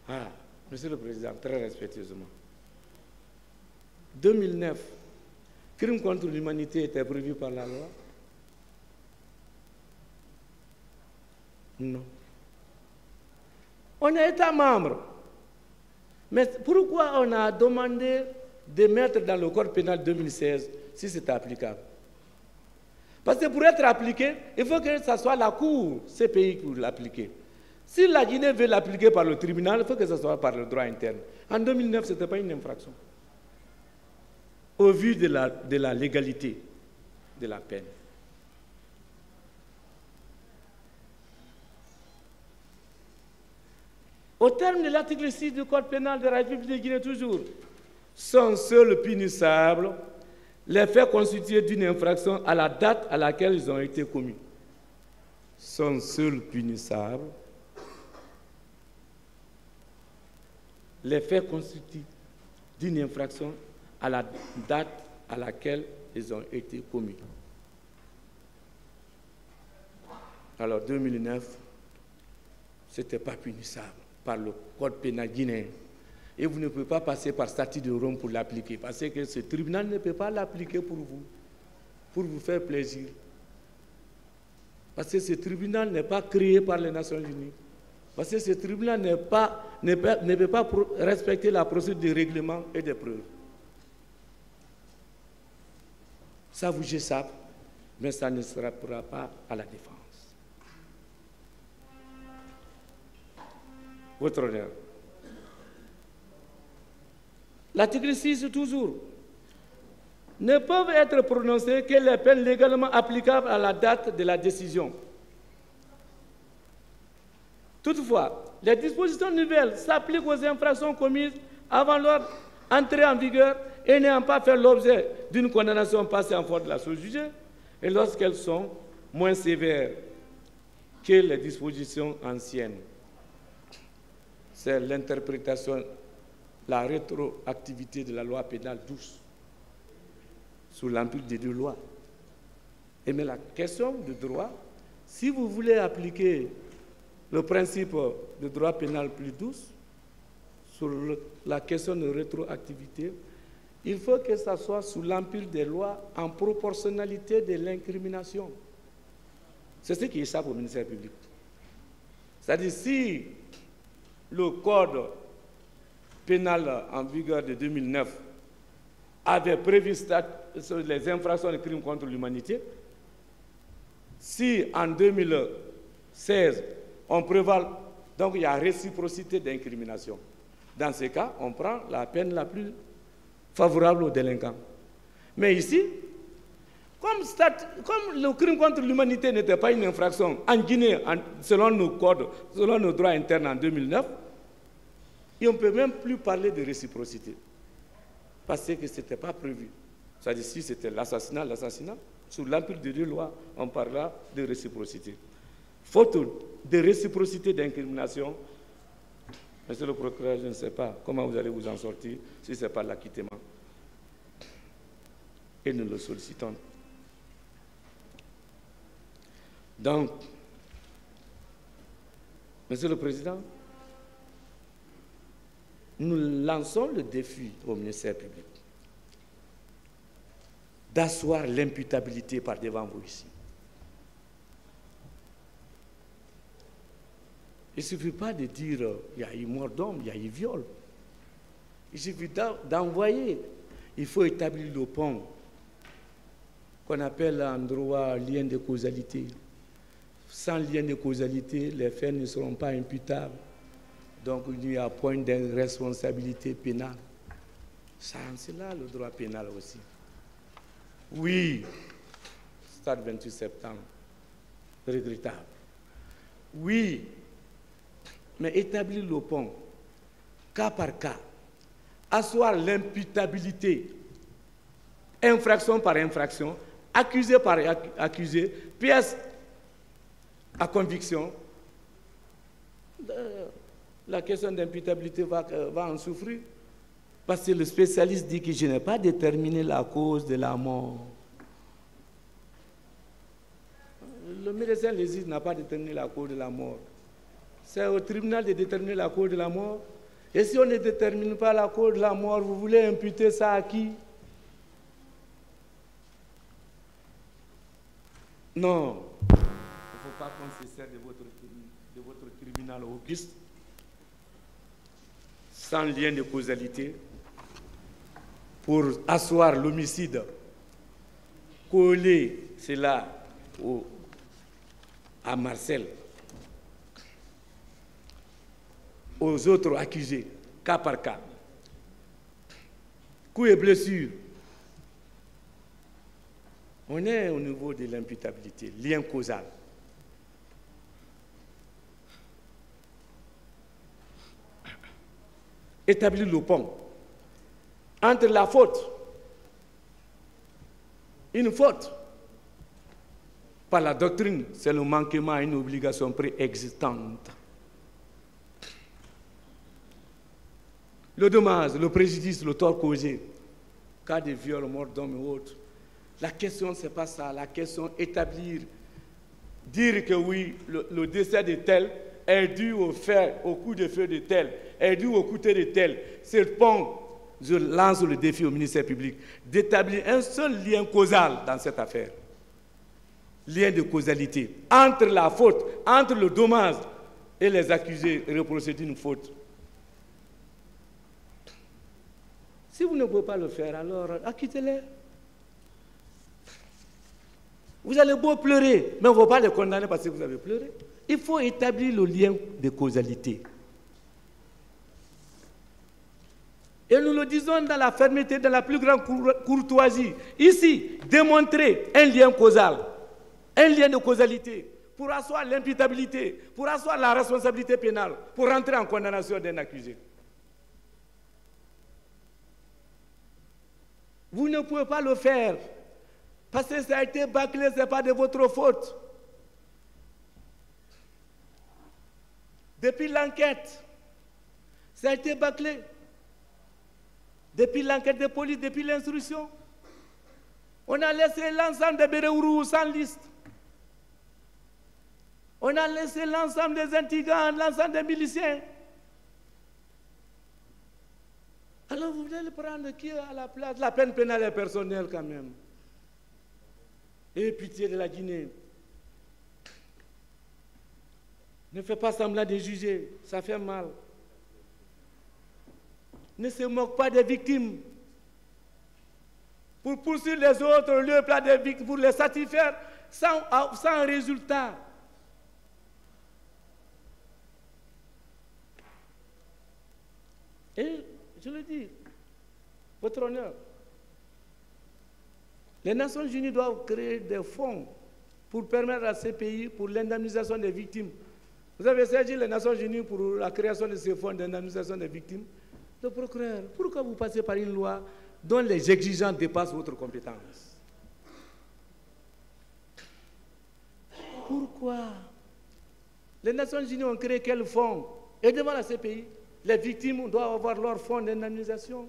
Ah, Monsieur le Président, très respectueusement. 2009, crime contre l'humanité était prévu par la loi? Non. On est État membre. Mais pourquoi on a demandé de mettre dans le Code pénal 2016 si c'est applicable? Parce que pour être appliqué, il faut que ce soit la Cour, ces pays pour l'appliquer. Si la Guinée veut l'appliquer par le tribunal, il faut que ce soit par le droit interne. En 2009, ce n'était pas une infraction. Au vu de la légalité de la peine. Au terme de l'article 6 du Code pénal de la République de Guinée, toujours, sont seuls punissables les faits constitués d'une infraction à la date à laquelle ils ont été commis. Sont seuls punissables les faits constitués d'une infraction à la date à laquelle ils ont été commis. Alors 2009, ce n'était pas punissable par le code pénal guinéen. Et vous ne pouvez pas passer par statut de Rome pour l'appliquer, parce que ce tribunal ne peut pas l'appliquer pour vous faire plaisir. Parce que ce tribunal n'est pas créé par les Nations Unies. Parce que ce tribunal ne peut pas respecter la procédure de règlement et de preuves. Ça vous échappe, mais ça ne sera pas à la défense. Votre honneur. L'article 6, toujours, ne peuvent être prononcées que les peines légalement applicables à la date de la décision. Toutefois, les dispositions nouvelles s'appliquent aux infractions commises avant leur entrée en vigueur et n'ayant pas fait l'objet d'une condamnation passée en force de la chose jugée, et lorsqu'elles sont moins sévères que les dispositions anciennes. C'est l'interprétation, la rétroactivité de la loi pénale douce sous l'empire des deux lois. Et mais la question de droit, si vous voulez appliquer le principe de droit pénal plus douce sur la question de rétroactivité, il faut que ça soit sous l'empire des lois en proportionnalité de l'incrimination. C'est ce qui échappe au ministère public. C'est-à-dire si le code pénal en vigueur de 2009 avait prévu les infractions de crimes contre l'humanité, si en 2016 on prévoit, donc il y a réciprocité d'incrimination. Dans ce cas, on prend la peine la plus favorable aux délinquants. Mais ici, comme le crime contre l'humanité n'était pas une infraction en Guinée, selon nos codes, selon nos droits internes en 2009, et on ne peut même plus parler de réciprocité. Parce que ce n'était pas prévu. C'est-à-dire, si c'était l'assassinat, sous l'empire de deux lois, on parlera de réciprocité. Faute de réciprocité d'incrimination, monsieur le procureur, je ne sais pas comment vous allez vous en sortir si ce n'est pas l'acquittement. Et nous le sollicitons. Donc, monsieur le Président, nous lançons le défi au ministère public d'asseoir l'imputabilité par devant vous ici. Il ne suffit pas de dire il y a eu mort d'homme, il y a eu viol. Il suffit d'envoyer. Il faut établir le pont qu'on appelle en droit lien de causalité. Sans lien de causalité, les faits ne seront pas imputables. Donc il y a point de responsabilité pénale. C'est là le droit pénal aussi. Oui, stade 28 septembre, regrettable. Oui, mais établir le pont, cas par cas, asseoir l'imputabilité, infraction par infraction, accusé par accusé, pièce à conviction, la question d'imputabilité va en souffrir. Parce que le spécialiste dit que je n'ai pas déterminé la cause de la mort. Le médecin légiste n'a pas déterminé la cause de la mort. C'est au tribunal de déterminer la cause de la mort. Et si on ne détermine pas la cause de la mort, vous voulez imputer ça à qui? Non. Il ne faut pas qu'on se sert de votre tribunal auguste, sans lien de causalité, pour asseoir l'homicide, coller cela à Marcel, aux autres accusés, cas par cas. Coups et blessures. On est au niveau de l'imputabilité, lien causal. Établir le pont entre la faute, une faute, par la doctrine, c'est le manquement à une obligation préexistante. Le dommage, le préjudice, le tort causé, cas de viol, mort d'homme et autres. La question, ce n'est pas ça. La question, établir dire que oui, le décès de tel est dû au coup de feu de tel, est dû au couteau de tel. C'est le pont. Je lance le défi au ministère public d'établir un seul lien causal dans cette affaire. Lien de causalité entre la faute, entre le dommage et les accusés reprochés d'une faute. Si vous ne pouvez pas le faire, alors acquittez-les. Vous allez beau pleurer, mais on ne va pas les condamner parce que vous avez pleuré. Il faut établir le lien de causalité. Et nous le disons dans la fermeté, dans la plus grande courtoisie. Ici, démontrer un lien causal, un lien de causalité, pour asseoir l'imputabilité, pour asseoir la responsabilité pénale, pour rentrer en condamnation d'un accusé. Vous ne pouvez pas le faire, parce que ça a été bâclé, ce n'est pas de votre faute. Depuis l'enquête, ça a été bâclé. Depuis l'enquête de police, depuis l'instruction, on a laissé l'ensemble des Béréourou sans liste. On a laissé l'ensemble des intrigants, l'ensemble des miliciens. Alors vous voulez le prendre qui est à la place? La peine pénale est personnelle quand même. Et pitié de la Guinée. Ne fais pas semblant de juger, ça fait mal. Ne se moque pas des victimes. Pour poursuivre les autres, le plan des victimes, pour les satisfaire sans résultat. Et je le dis, votre honneur, les Nations Unies doivent créer des fonds pour permettre à ces pays, pour l'indemnisation des victimes. Vous avez saisi les Nations Unies pour la création de ces fonds d'indemnisation des victimes? Le procureur, pourquoi vous passez par une loi dont les exigences dépassent votre compétence? Pourquoi? Les Nations Unies ont créé quel fonds? Et devant la CPI, les victimes doivent avoir leur fonds d'indemnisation.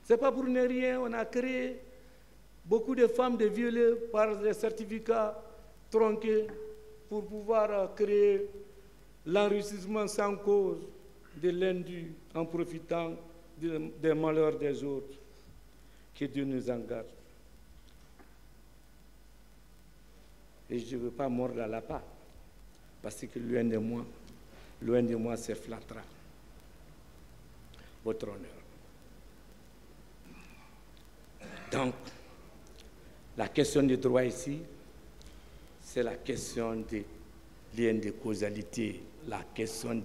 Ce n'est pas pour ne rien, on a créé beaucoup de femmes violées par des certificats tronqués pour pouvoir créer l'enrichissement sans cause de l'indu en profitant des malheurs des autres. Que Dieu nous en garde. Et je ne veux pas mordre à la part, parce que loin de moi, c'est flattera. Votre honneur. Donc, la question du droit ici, c'est la question des liens de causalité, la question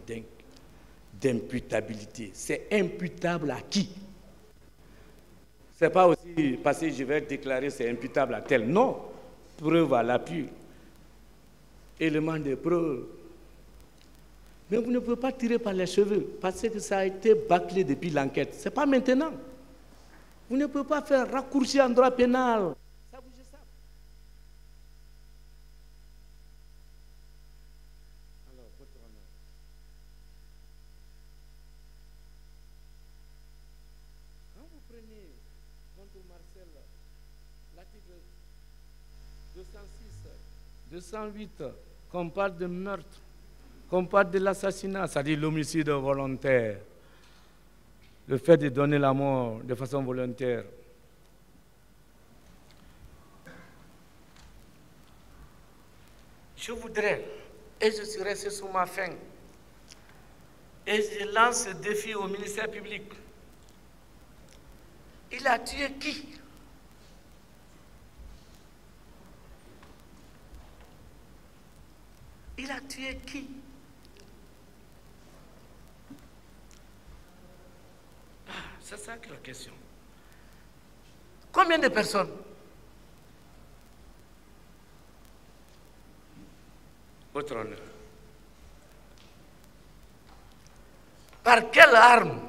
d'imputabilité. C'est imputable à qui? Ce n'est pas aussi parce que je vais déclarer c'est imputable à tel. Non. Preuve à l'appui. Élément de preuve. Mais vous ne pouvez pas tirer par les cheveux parce que ça a été bâclé depuis l'enquête. Ce n'est pas maintenant. Vous ne pouvez pas faire raccourci en droit pénal. Ça bouge ça. Alors, votre honneur. Quand vous prenez contre Marcel l'article 206, 208, qu'on parle de meurtre, qu'on parle de l'assassinat, c'est-à-dire l'homicide volontaire, le fait de donner la mort de façon volontaire. Je voudrais, et je suis resté sur ma faim, et je lance ce défi au ministère public. Il a tué qui? Il a tué qui? C'est ça que la question. Combien de personnes? Votre honneur. Par quelle arme?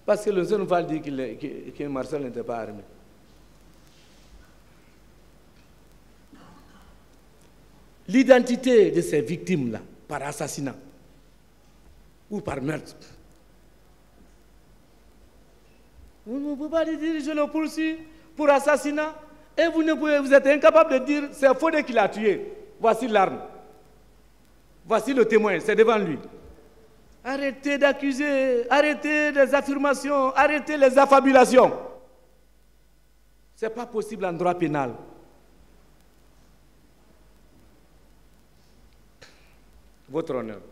Parce que le jeune va dire que Marcel n'était pas armé. L'identité de ces victimes-là, par assassinat ou par meurtre. Vous ne pouvez pas dire je le poursuis pour assassinat Et vous êtes incapable de dire c'est Fodé qui l'a tué. Voici l'arme. Voici le témoin, c'est devant lui. Arrêtez d'accuser, arrêtez les affirmations, arrêtez les affabulations. Ce n'est pas possible en droit pénal. Votre honneur.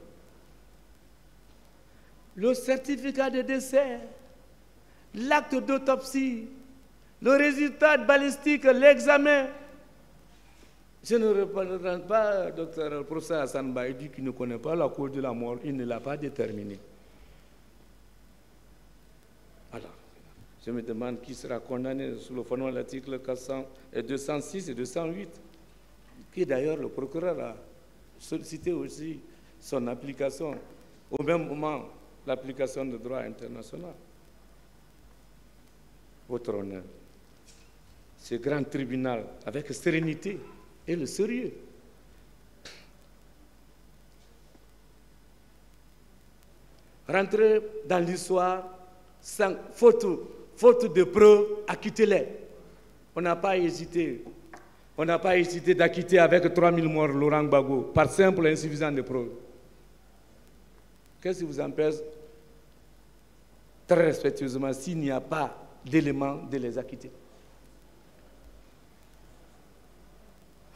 Le certificat de décès, l'acte d'autopsie, le résultat balistique, l'examen. Je ne reprends pas, docteur professeur Hassan Ba, il dit qu'il ne connaît pas la cause de la mort, il ne l'a pas déterminée. Alors, je me demande qui sera condamné sous le fondement de l'article 206 et 208, qui d'ailleurs le procureur a sollicité aussi son application, au même moment l'application du droit international. Votre honneur, ce grand tribunal, avec sérénité et le sérieux, rentrer dans l'histoire sans faute de preuves, acquittez-les. On n'a pas hésité. On n'a pas hésité d'acquitter avec 3000 morts Laurent Gbagbo par simple insuffisance de preuves. Qu'est-ce qui vous empêche, très respectueusement, s'il n'y a pas d'éléments, de les acquitter?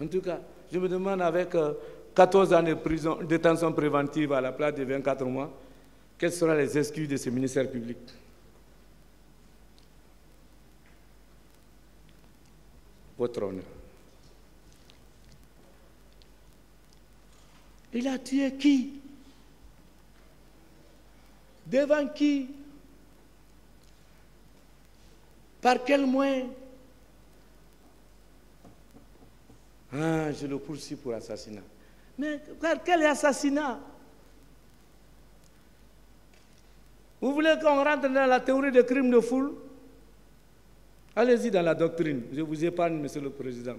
En tout cas, je me demande avec 14 ans de prison, détention préventive à la place de 24 mois, quelles seront les excuses de ce ministère public? Votre honneur. Il a tué qui? Devant qui? Par quel moyen? Ah, je le poursuis pour assassinat. Mais quel assassinat? Vous voulez qu'on rentre dans la théorie des crimes de foule? Allez-y dans la doctrine. Je vous épargne, Monsieur le Président.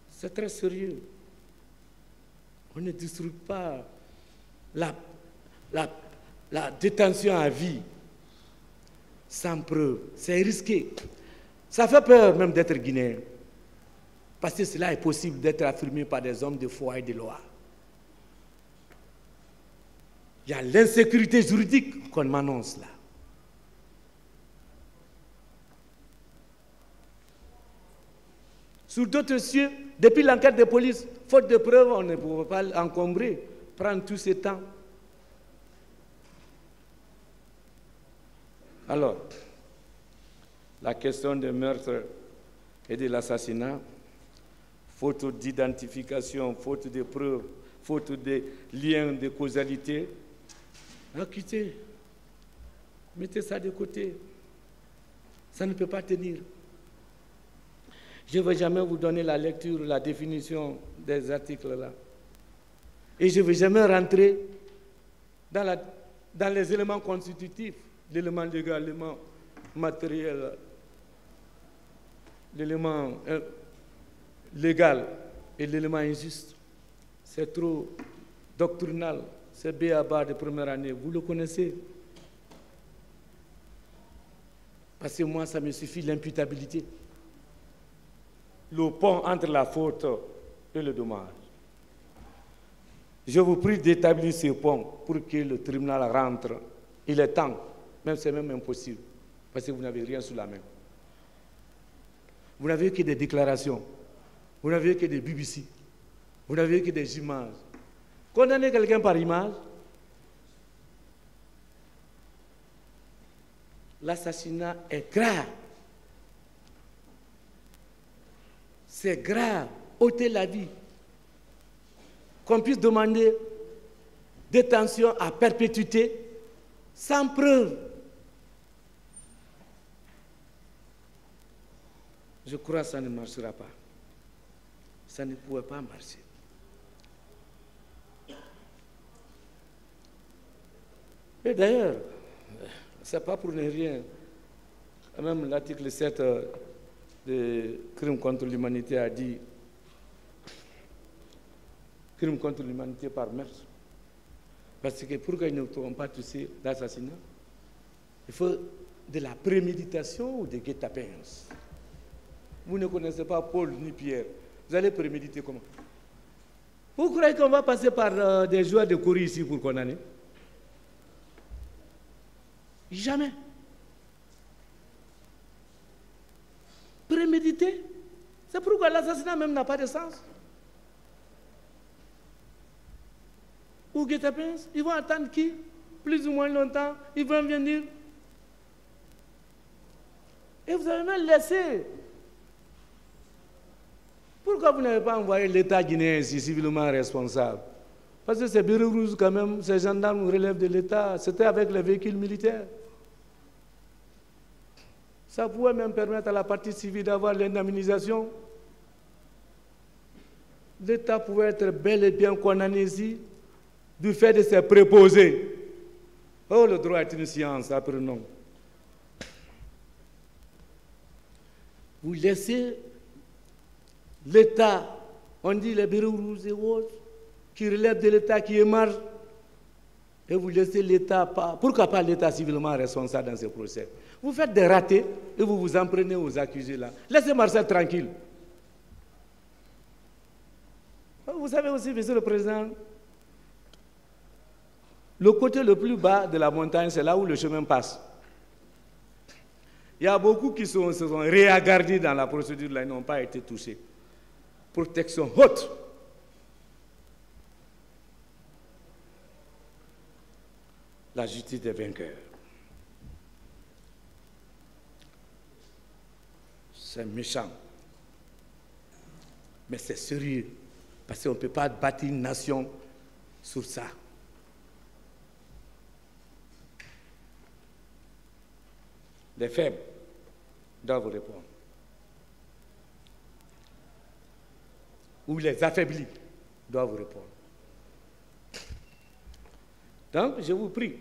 C'est très sérieux. On ne distribue pas la détention à vie sans preuve. C'est risqué. Ça fait peur même d'être guinéen. Parce que cela est possible d'être affirmé par des hommes de foi et de loi. Il y a l'insécurité juridique qu'on m'annonce là. Sur d'autres cieux, depuis l'enquête de police, faute de preuves, on ne pouvait pas encombrer, prendre tout ce temps. Alors, la question du meurtre et de l'assassinat, faute d'identification, faute de preuves, faute de liens de causalité, acquittez, mettez ça de côté. Ça ne peut pas tenir. Je ne vais jamais vous donner la lecture, la définition des articles là. Et je ne vais jamais rentrer dans les éléments constitutifs, l'élément légal, l'élément matériel, l'élément légal et l'élément injuste. C'est trop doctrinal, c'est b.a.-ba de première année, vous le connaissez. Parce que moi, ça me suffit l'imputabilité. Le pont entre la faute et le dommage. Je vous prie d'établir ce pont pour que le tribunal rentre. Il est temps, même c'est même impossible, parce que vous n'avez rien sous la main. Vous n'avez que des déclarations, vous n'avez que des BBC, vous n'avez que des images. Condamner quelqu'un par image, l'assassinat est grave. C'est grave, ôter la vie. Qu'on puisse demander détention à perpétuité sans preuve. Je crois que ça ne marchera pas. Ça ne pouvait pas marcher. Et d'ailleurs, ce n'est pas pour ne rien. Même l'article 7 des crimes contre l'humanité a dit crimes contre l'humanité par meurtre. Parce que pour qu'ils ne soient pas touchés d'assassinat, il faut de la préméditation ou de guet-apens. Vous ne connaissez pas Paul ni Pierre. Vous allez préméditer comment? Vous croyez qu'on va passer par des joueurs de Corée ici pour condamner? Jamais. Préméditer. C'est pourquoi l'assassinat même n'a pas de sens. Ou guet-apens, ils vont attendre qui? Plus ou moins longtemps, ils vont venir. Et vous avez même laissé. Pourquoi vous n'avez pas envoyé l'État guinéen ici civilement responsable? Parce que ces bureaux rouges, quand même, ces gendarmes relèvent de l'État. C'était avec les véhicules militaires. Ça pouvait même permettre à la partie civile d'avoir l'indemnisation. L'État pouvait être bel et bien condamné ici du fait de ses préposés. Oh, le droit est une science, apprenons. Vous laissez l'État, on dit les bureaux rouges et autres, qui relèvent de l'État, qui émargent, et vous laissez l'État, pourquoi pas l'État civilement responsable dans ces procès? Vous faites des ratés et vous vous en prenez aux accusés là. Laissez Marcel tranquille. Vous savez aussi, Monsieur le Président, le côté le plus bas de la montagne, c'est là où le chemin passe. Il y a beaucoup qui se sont réagardés dans la procédure là, ils n'ont pas été touchés. Protection haute. La justice des vainqueurs. C'est méchant. Mais c'est sérieux. Parce qu'on ne peut pas bâtir une nation sur ça. Les faibles doivent vous répondre. Ou les affaiblis doivent vous répondre. Donc, je vous prie,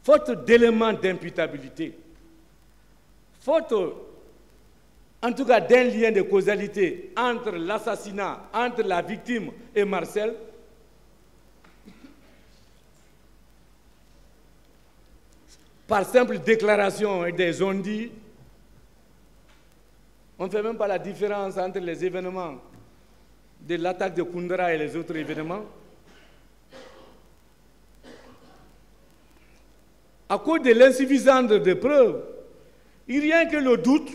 faute d'éléments d'imputabilité, faute, en tout cas, d'un lien de causalité entre l'assassinat, entre la victime et Marcel, par simple déclaration et des on-dit, on ne fait même pas la différence entre les événements de l'attaque de Koundra et les autres événements. À cause de l'insuffisance de preuves, il n'y a rien que le doute,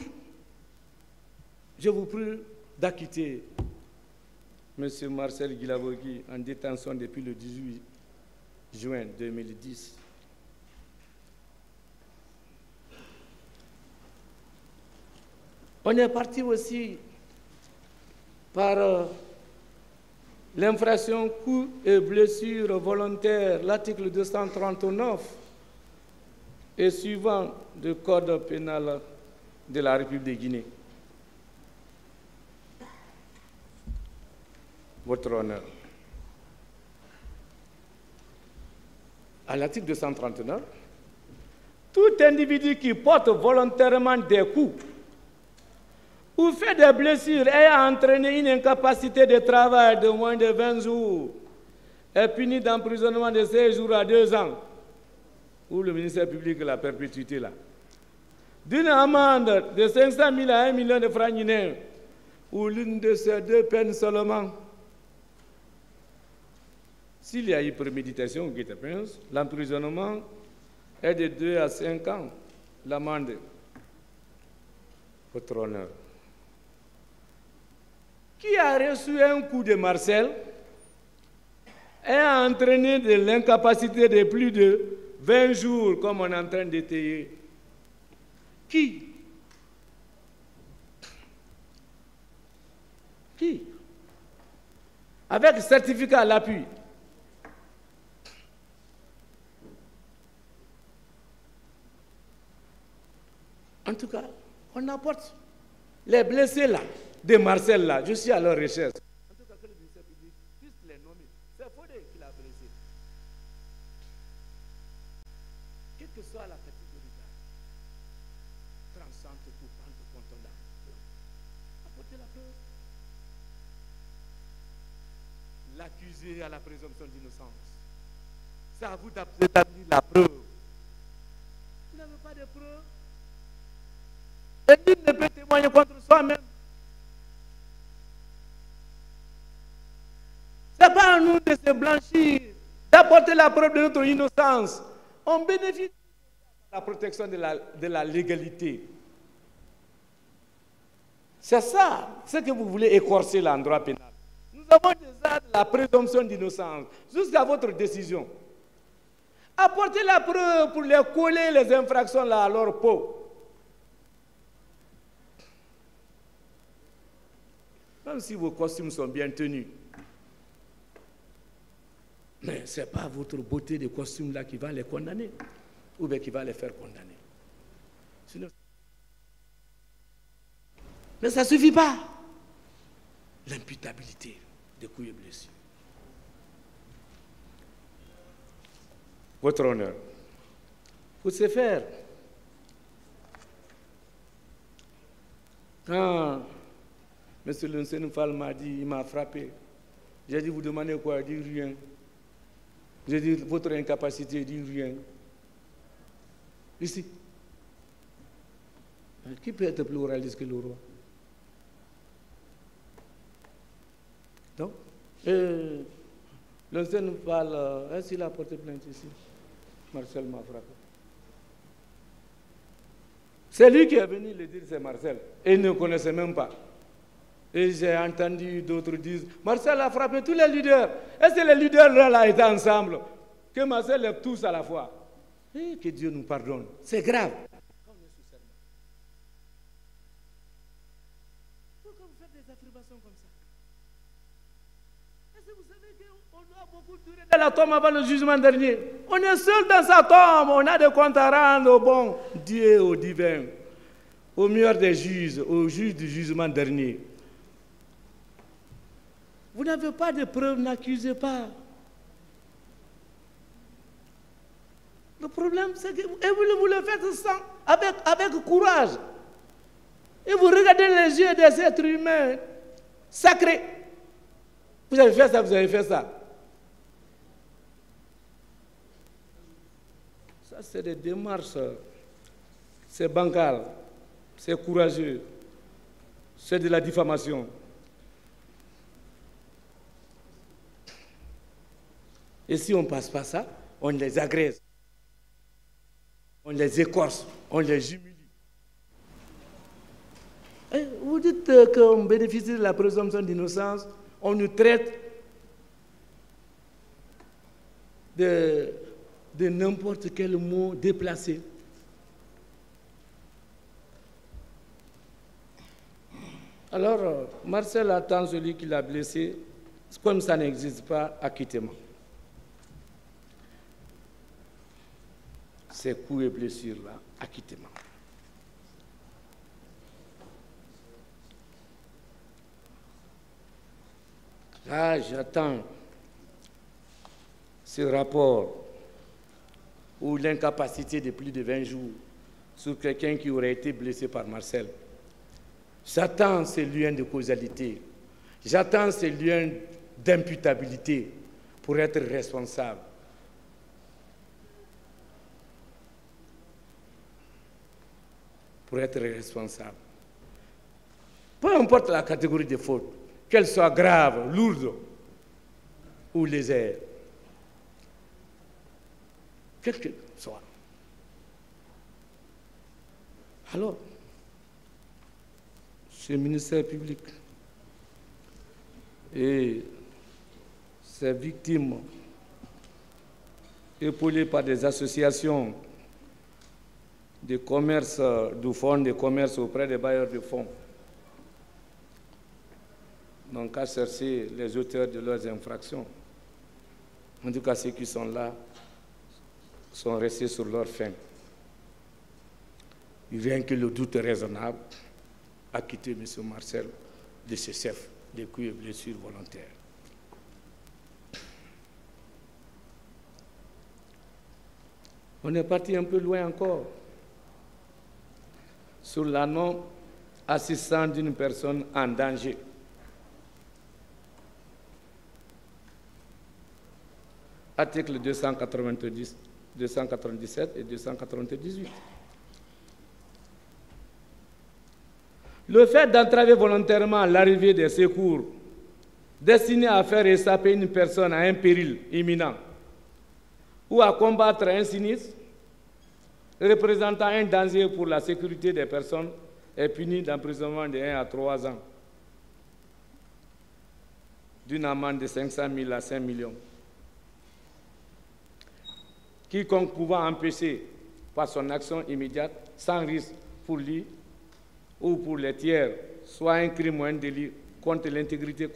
je vous prie d'acquitter M. Marcel Guilavogui en détention depuis le 18 juin 2010. On est parti aussi par l'infraction coup et blessure volontaire, l'article 239 et suivant du Code pénal de la République de Guinée. Votre honneur. À l'article 239, tout individu qui porte volontairement des coups ou fait des blessures ayant entraîné une incapacité de travail de moins de 20 jours est puni d'emprisonnement de 16 jours à 2 ans, ou le ministère public la perpétuité là, d'une amende de 500 000 à 1 million de francs guinéens, ou l'une de ces deux peines seulement. S'il y a eu préméditation ou guet-apens, l'emprisonnement est de 2 à 5 ans, l'amende. Votre honneur. Qui a reçu un coup de Marcel et a entraîné de l'incapacité de plus de 20 jours, comme on est en train d'étayer? Qui? Qui? Avec certificat à l'appui. En tout cas, on apporte les blessés là, de Marcel là, je suis à leur recherche. En tout cas, que le ministère public puisse les nommer. C'est Fodé qui l'a blessé. Quelle que soit la catégorie d'âge, transcende, coupante, contondante, apportez la preuve. L'accusé a la présomption d'innocence. C'est à vous d'établir la preuve Et nul ne peut témoigner contre soi-même. Ce n'est pas à nous de se blanchir, d'apporter la preuve de notre innocence. On bénéficie de la protection de la légalité. C'est ça, ce que vous voulez écorcer là en droit pénal. Nous avons déjà la présomption d'innocence jusqu'à votre décision. Apportez la preuve pour les coller les infractions là à leur peau. Même si vos costumes sont bien tenus. Mais ce n'est pas votre beauté de costume là qui va les condamner, ou bien qui va les faire condamner. Sinon... Mais ça ne suffit pas. L'imputabilité des coups et blessures. Votre honneur, pour ce faire, quand M. Lunsen Fall m'a dit, il m'a frappé, j'ai dit, vous demandez quoi? Il dit rien. J'ai dit, votre incapacité, il dit rien. Ici. Qui peut être pluraliste que le roi? Donc, Lunsen Fall, est-ce qu'il a porté plainte ici? Marcel m'a frappé. C'est lui qui est venu le dire, c'est Marcel. Et il ne connaissait même pas. Et j'ai entendu d'autres dire, Marcel a frappé tous les leaders. Est-ce que les leaders là étaient ensemble? Que Marcel les tous à la fois. Et que Dieu nous pardonne. C'est grave. Quand on est sous serment. Pourquoi vous faites des affirmations comme ça? Est-ce que vous savez qu'on doit beaucoup durer dans la tombe avant le jugement dernier? On est seul dans sa tombe. On a des comptes à rendre au bon Dieu, au divin, au meilleur des juges, au juge du jugement dernier. Vous n'avez pas de preuves, n'accusez pas. Le problème, c'est que vous le faites avec courage. Et vous regardez les yeux des êtres humains sacrés. Vous avez fait ça, vous avez fait ça. Ça, c'est des démarches. C'est bancal. C'est courageux. C'est de la diffamation. Et si on ne passe pas ça, on les agresse. On les écorce. On les humilie. Et vous dites qu'on bénéficie de la présomption d'innocence. On nous traite de n'importe quel mot déplacé. Alors, Marcel attend celui qui l'a blessé. Comme ça n'existe pas, acquittement. Ces coups et blessures-là, acquittement. Là, j'attends ce rapport ou l'incapacité de plus de 20 jours sur quelqu'un qui aurait été blessé par Marcel. J'attends ce lien de causalité. J'attends ce lien d'imputabilité pour être responsable. Pour être responsable. Peu importe la catégorie de faute, qu'elle soit grave, lourde ou légère. Quelle que soit. Alors, ce ministère public et ses victimes, épaulées par des associations de commerce, du fonds de commerce auprès des bailleurs de fonds, n'ont qu'à chercher les auteurs de leurs infractions. En tout cas, ceux qui sont là sont restés sur leur faim. Rien que le doute raisonnable a quitté M. Marcel de ce chef de coups et blessures volontaires. On est parti un peu loin encore sur la non-assistance d'une personne en danger. Articles 290, 297 et 298. Le fait d'entraver volontairement l'arrivée des secours destinés à faire échapper une personne à un péril imminent ou à combattre un sinistre représentant un danger pour la sécurité des personnes est puni d'emprisonnement de 1 à 3 ans, d'une amende de 500 000 à 5 millions. Quiconque pouvant empêcher par son action immédiate, sans risque pour lui ou pour les tiers, soit un crime ou un délit contre l'intégrité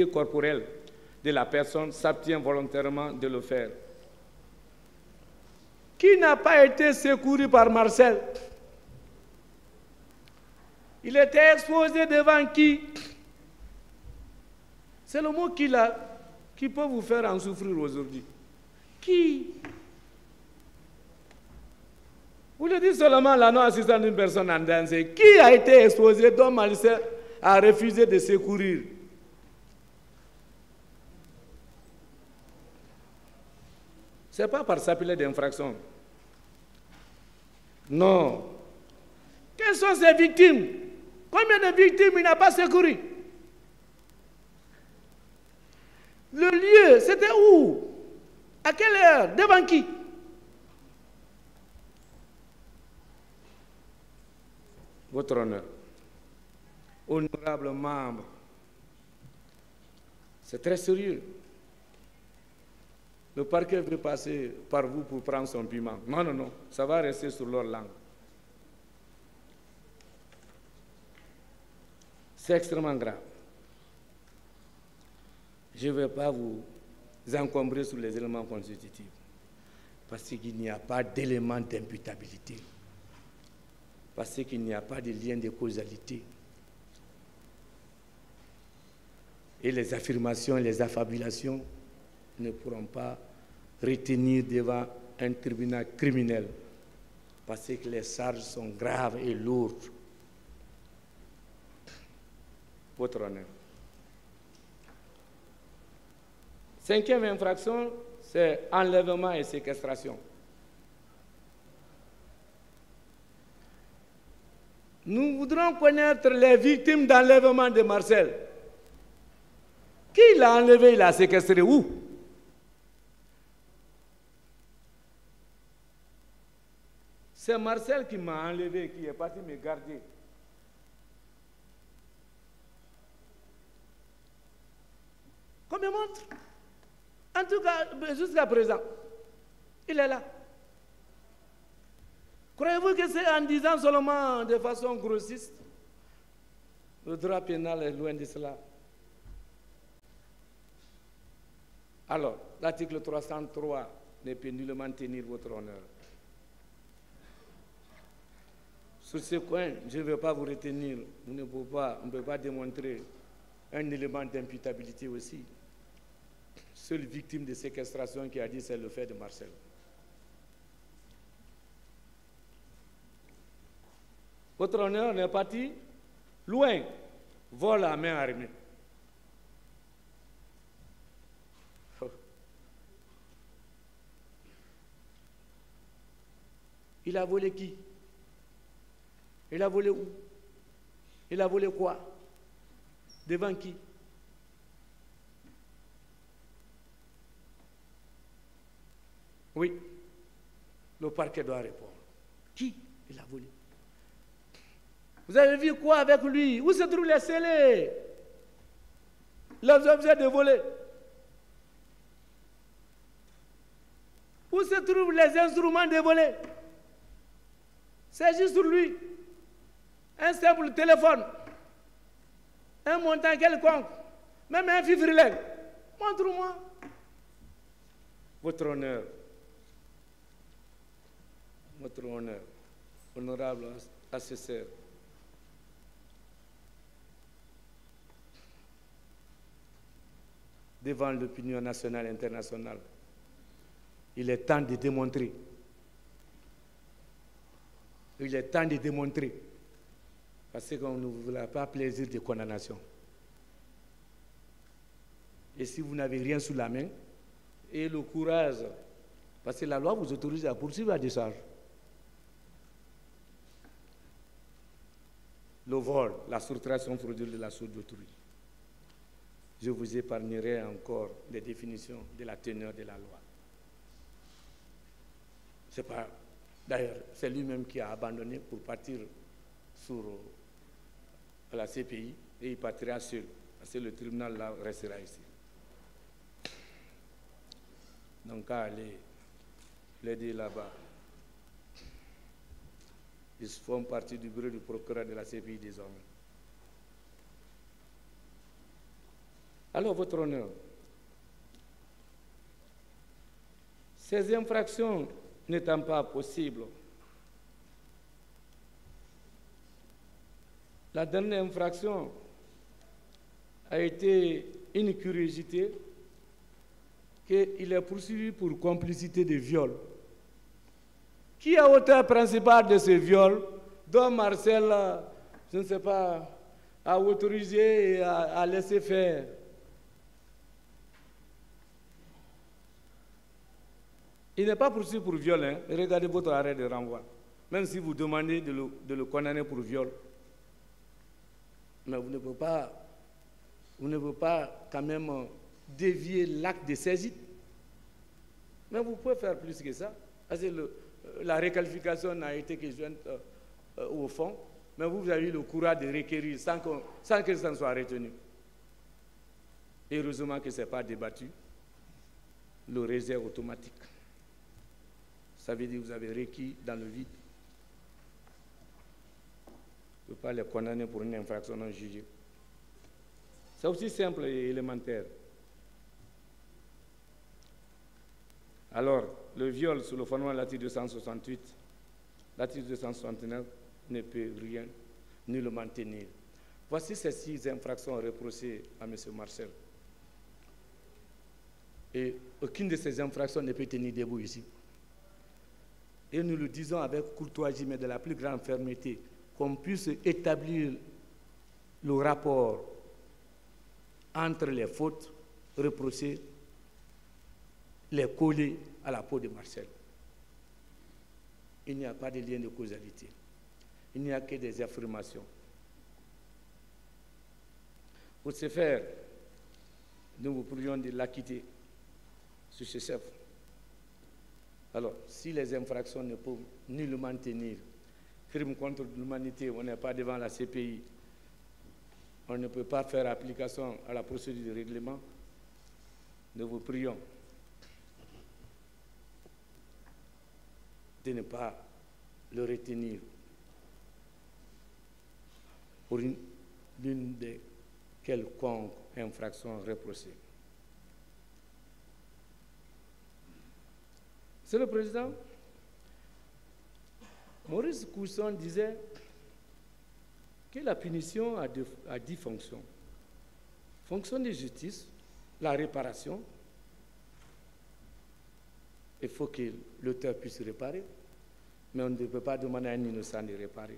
corporelle de la personne, s'abstient volontairement de le faire. Qui n'a pas été secouru par Marcel? Il était exposé devant qui? C'est le mot qu'il a qui peut vous faire en souffrir aujourd'hui. Qui? Vous le dites seulement la non-assistance d'une personne en danger. Qui a été exposé dont Marcel a refusé de secourir? Ce n'est pas par s'appeler d'infraction. Non. Quelles sont ces victimes? Combien de victimes il n'a pas secouru? Le lieu, c'était où? À quelle heure? Devant qui? Votre honneur, honorable membre, c'est très sérieux. Le parquet veut passer par vous pour prendre son piment. Non, non, non, ça va rester sur leur langue. C'est extrêmement grave. Je ne vais pas vous encombrer sur les éléments constitutifs, parce qu'il n'y a pas d'élément d'imputabilité, parce qu'il n'y a pas de lien de causalité. Et les affirmations et les affabulations ne pourront pas retenir devant un tribunal criminel, parce que les charges sont graves et lourdes. Votre honneur. 5e infraction, c'est enlèvement et séquestration. Nous voudrons connaître les victimes d'enlèvement de Marcel. Qui l'a enlevé, il l'a séquestré où? C'est Marcel qui m'a enlevé, qui est parti me garder. Qu'on me montre. En tout cas, jusqu'à présent, il est là. Croyez-vous que c'est en disant seulement de façon grossiste? Le droit pénal est loin de cela. Alors, l'article 303 ne peut nullement tenir votre honneur. Sur ce point, je ne vais pas vous retenir. On ne peut pas démontrer un élément d'imputabilité aussi. Seule victime de séquestration qui a dit c'est le fait de Marcel. Votre honneur est parti loin, vol à main armée. Il a volé qui? Il a volé où? Il a volé quoi? Devant qui? Oui, le parquet doit répondre. Qui il a volé? Vous avez vu quoi avec lui? Où se trouvent les scellés? Les objets de voler? Où se trouvent les instruments de voler? C'est juste sur lui. Un simple téléphone, un montant quelconque, même un fifrilet. Montre-moi. Votre honneur, honorable assesseur, devant l'opinion nationale et internationale, il est temps de démontrer. Il est temps de démontrer, parce qu'on ne vous a pas plaisir de condamnation. Et si vous n'avez rien sous la main, et le courage, parce que la loi vous autorise à poursuivre à décharge. le vol, la soustraction frauduleuse de la chose d'autrui. Je vous épargnerai encore les définitions de la teneur de la loi. C'est pas, d'ailleurs, c'est lui-même qui a abandonné pour partir sur la CPI et il partira seul, parce que le tribunal là restera ici. Donc, à aller l'aider là-bas. Ils font partie du bureau du procureur de la CPI désormais. Alors, votre honneur, ces infractions n'étant pas possibles, la dernière infraction a été une curiosité qu'il est poursuivi pour complicité de viol. Qui est auteur principal de ce viol dont Marcel, je ne sais pas, a autorisé et a laissé faire? Il n'est pas poursuivi pour viol, hein. Regardez votre arrêt de renvoi. Même si vous demandez de le condamner pour viol. Mais vous ne pouvez pas quand même dévier l'acte de saisie. Mais vous pouvez faire plus que ça. Parce que la réqualification n'a été que jointe au fond, mais vous avez eu le courage de requérir sans que ça ne soit retenu. Et heureusement que ce n'est pas débattu. Le réserve automatique. Ça veut dire que vous avez requis dans le vide. Vous ne pouvez pas les condamner pour une infraction non jugée. C'est aussi simple et élémentaire. Alors, le viol sous le fondement de l'article 268, l'article 269 ne peut rien nullement tenir. Voici ces 6 infractions reprochées à M. Marcel. Et aucune de ces infractions ne peut tenir debout ici. Et nous le disons avec courtoisie, mais de la plus grande fermeté, qu'on puisse établir le rapport entre les fautes reprochées, les coller à la peau de Marcel. Il n'y a pas de lien de causalité. Il n'y a que des affirmations. Pour ce faire, nous vous prions de l'acquitter sur ce chef. Alors, si les infractions ne peuvent nullement tenir, crime contre l'humanité, on n'est pas devant la CPI, on ne peut pas faire application à la procédure de règlement, nous vous prions de ne pas le retenir pour l'une des quelconques infractions reprochées. Monsieur le Président, Maurice Cousson disait que la punition a 10 fonctions. Fonction de justice, la réparation. Il faut que l'auteur puisse réparer, mais on ne peut pas demander à un innocent de réparer.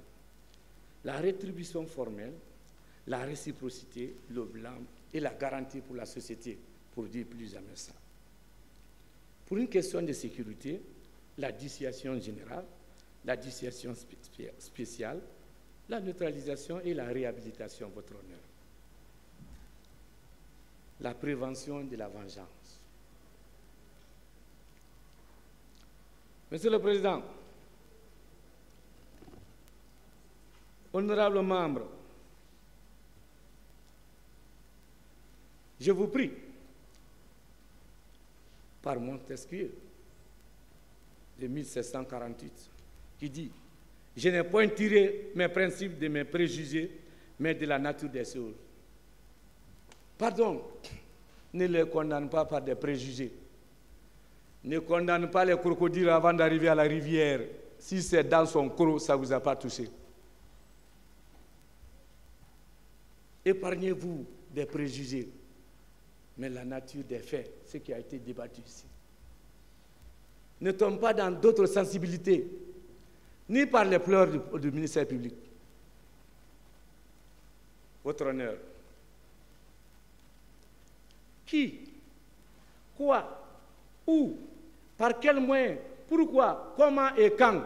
La rétribution formelle, la réciprocité, le blâme et la garantie pour la société, pour dire plus jamais ça. Pour une question de sécurité, la dissuasion générale, la dissuasion spéciale, la neutralisation et la réhabilitation, votre honneur. La prévention de la vengeance. Monsieur le Président, honorables membres, je vous prie, par Montesquieu de 1748, qui dit « Je n'ai point tiré mes principes de mes préjugés, mais de la nature des choses. » Pardon, ne les condamne pas par des préjugés. Ne condamne pas les crocodiles avant d'arriver à la rivière. Si c'est dans son croc, ça ne vous a pas touché. Épargnez-vous des préjugés. Mais la nature des faits, ce qui a été débattu ici. Ne tombe pas dans d'autres sensibilités, ni par les pleurs du ministère public. Votre honneur. Qui, quoi, où, par quel moyen, pourquoi, comment et quand